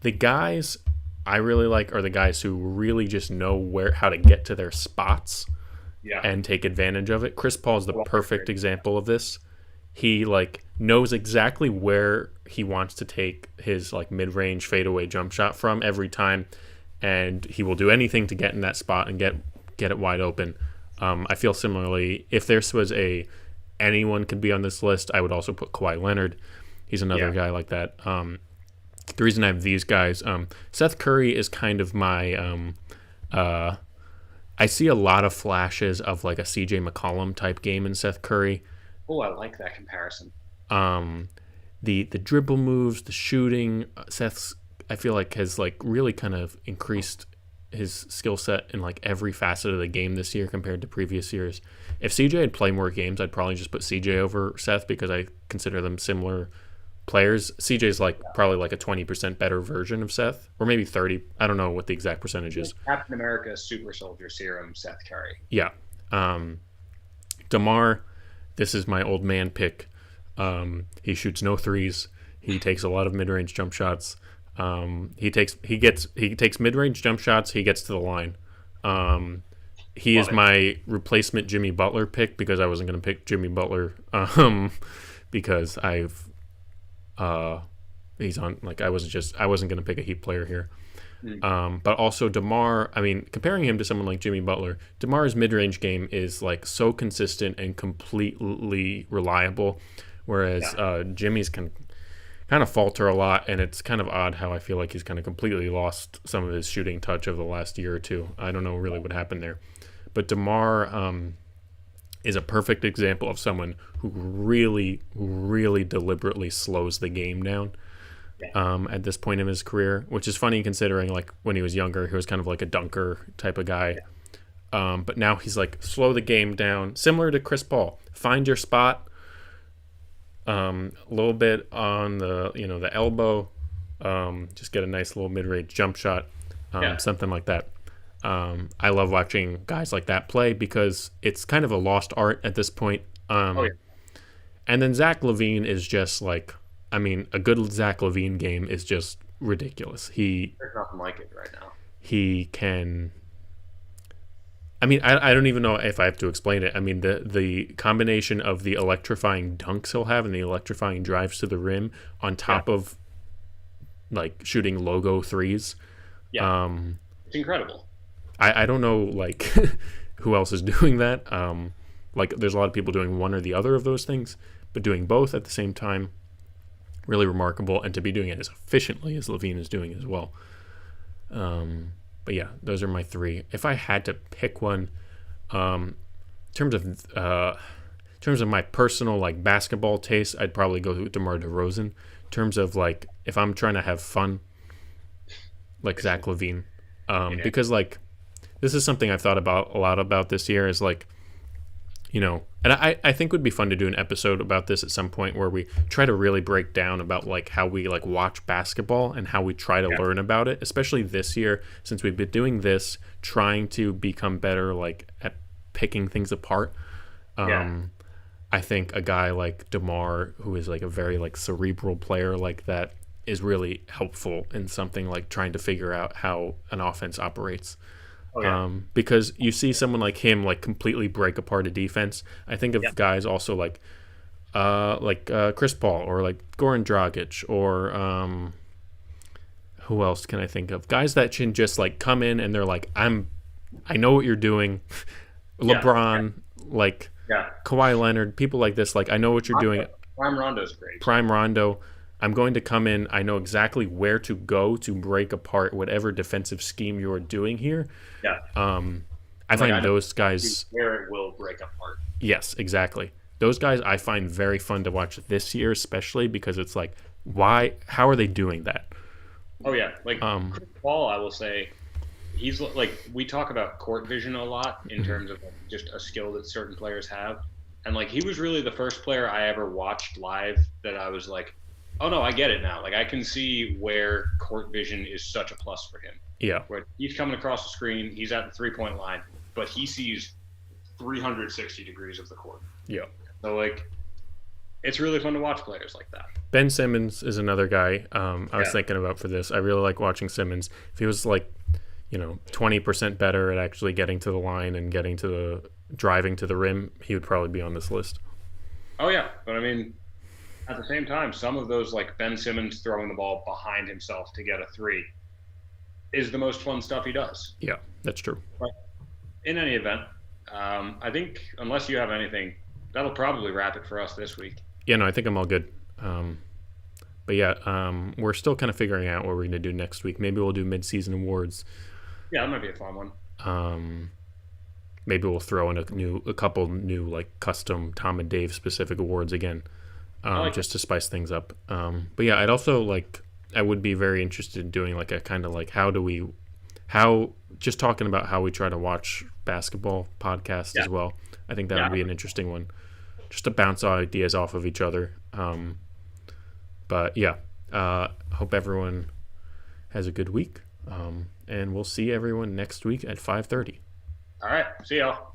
[SPEAKER 1] the guys I really like are the guys who really just know how to get to their spots and take advantage of it. Chris Paul is the perfect example of this. He like knows exactly where he wants to take his like mid-range fadeaway jump shot from every time, and he will do anything to get in that spot and get it wide open. I feel similarly. If there was anyone could be on this list, I would also put Kawhi Leonard. He's another guy like that. The reason I have these guys, Seth Curry is kind of my. I see a lot of flashes of like a CJ McCollum type game in Seth Curry.
[SPEAKER 2] Oh, I like that comparison.
[SPEAKER 1] The dribble moves, the shooting, Seth's I feel like has like really kind of increased his skill set in like every facet of the game this year compared to previous years. If CJ had played more games, I'd probably just put CJ over Seth because I consider them similar players. CJ's like probably like a 20% better version of Seth, or maybe 30. I don't know what the exact percentage is.
[SPEAKER 2] Captain America Super Soldier Serum Seth Curry.
[SPEAKER 1] Yeah. DeMar, this is my old man pick. He shoots no threes. He takes a lot of mid-range jump shots. He takes mid-range jump shots. He gets to the line. He is my replacement Jimmy Butler pick because I wasn't going to pick Jimmy Butler because he's on like I wasn't going to pick a Heat player here. But also DeMar, I mean, comparing him to someone like Jimmy Butler, DeMar's mid-range game is like so consistent and completely reliable, whereas Jimmy's can kind of falter a lot, and it's kind of odd how I feel like he's kind of completely lost some of his shooting touch over the last year or two. I don't know really what happened there. But DeMar, is a perfect example of someone who really, really deliberately slows the game down at this point in his career, which is funny considering like when he was younger, he was kind of like a dunker type of guy. But now he's like slow the game down, similar to Chris Paul. Find your spot, a little bit on the elbow, just get a nice little mid-range jump shot, something like that. I love watching guys like that play because it's kind of a lost art at this point. And then Zach Levine is just like, I mean, a good Zach Levine game is just ridiculous.
[SPEAKER 2] There's nothing like it right now.
[SPEAKER 1] He can. I mean, I don't even know if I have to explain it. I mean, the combination of the electrifying dunks he'll have and the electrifying drives to the rim on top of like shooting logo threes.
[SPEAKER 2] Yeah, it's incredible.
[SPEAKER 1] I don't know like who else is doing that. Like there's a lot of people doing one or the other of those things, but doing both at the same time, really remarkable, and to be doing it as efficiently as Levine is doing as well. But yeah, those are my three. If I had to pick one, in terms of my personal like basketball taste, I'd probably go with DeMar DeRozan. In terms of like if I'm trying to have fun, like Zach Levine, because like this is something I've thought about a lot about this year is like, and I think it would be fun to do an episode about this at some point where we try to really break down about like how we like watch basketball and how we try to learn about it, especially this year since we've been doing this, trying to become better like at picking things apart. I think a guy like DeMar, who is like a very like cerebral player like that, is really helpful in something like trying to figure out how an offense operates. Because you see someone like him like completely break apart a defense. I think of guys also like Chris Paul or like Goran Dragic or who else can I think of? Guys that can just like come in and they're like, I know what you're doing. LeBron, like Kawhi Leonard, people like this, like I know what you're doing.
[SPEAKER 2] Prime Rondo's great.
[SPEAKER 1] Prime Rondo. I'm going to come in. I know exactly where to go to break apart whatever defensive scheme you're doing here. I find those guys
[SPEAKER 2] where it will break apart.
[SPEAKER 1] Yes, exactly. Those guys I find very fun to watch this year, especially because it's like, how are they doing that?
[SPEAKER 2] Oh yeah, like Chris Paul, I will say, he's like, we talk about court vision a lot in terms of like, just a skill that certain players have, and like he was really the first player I ever watched live that I was like, oh no, I get it now. Like I can see where court vision is such a plus for him.
[SPEAKER 1] Yeah.
[SPEAKER 2] Where he's coming across the screen, he's at the 3-point line, but he sees 360 degrees of the court.
[SPEAKER 1] Yeah.
[SPEAKER 2] So like, it's really fun to watch players like that.
[SPEAKER 1] Ben Simmons is another guy I was thinking about for this. I really like watching Simmons. If he was like, 20% better at actually getting to the line and getting to the driving to the rim, he would probably be on this list.
[SPEAKER 2] Oh yeah, but I mean, at the same time, some of those like Ben Simmons throwing the ball behind himself to get a three is the most fun stuff he does.
[SPEAKER 1] Yeah, that's true.
[SPEAKER 2] But in any event, I think unless you have anything, that'll probably wrap it for us this week.
[SPEAKER 1] Yeah, no, I think I'm all good. But yeah, we're still kind of figuring out what we're going to do next week. Maybe we'll do midseason awards.
[SPEAKER 2] Yeah, that might be a fun one.
[SPEAKER 1] Maybe we'll throw in a couple new like custom Tom and Dave specific awards again, just to spice things up. But yeah, I would be very interested in doing like a kind of like just talking about how we try to watch basketball podcast as well. I think that would be an interesting one, just to bounce ideas off of each other. But yeah, hope everyone has a good week. And we'll see everyone next week at 5:30.
[SPEAKER 2] All right. See y'all.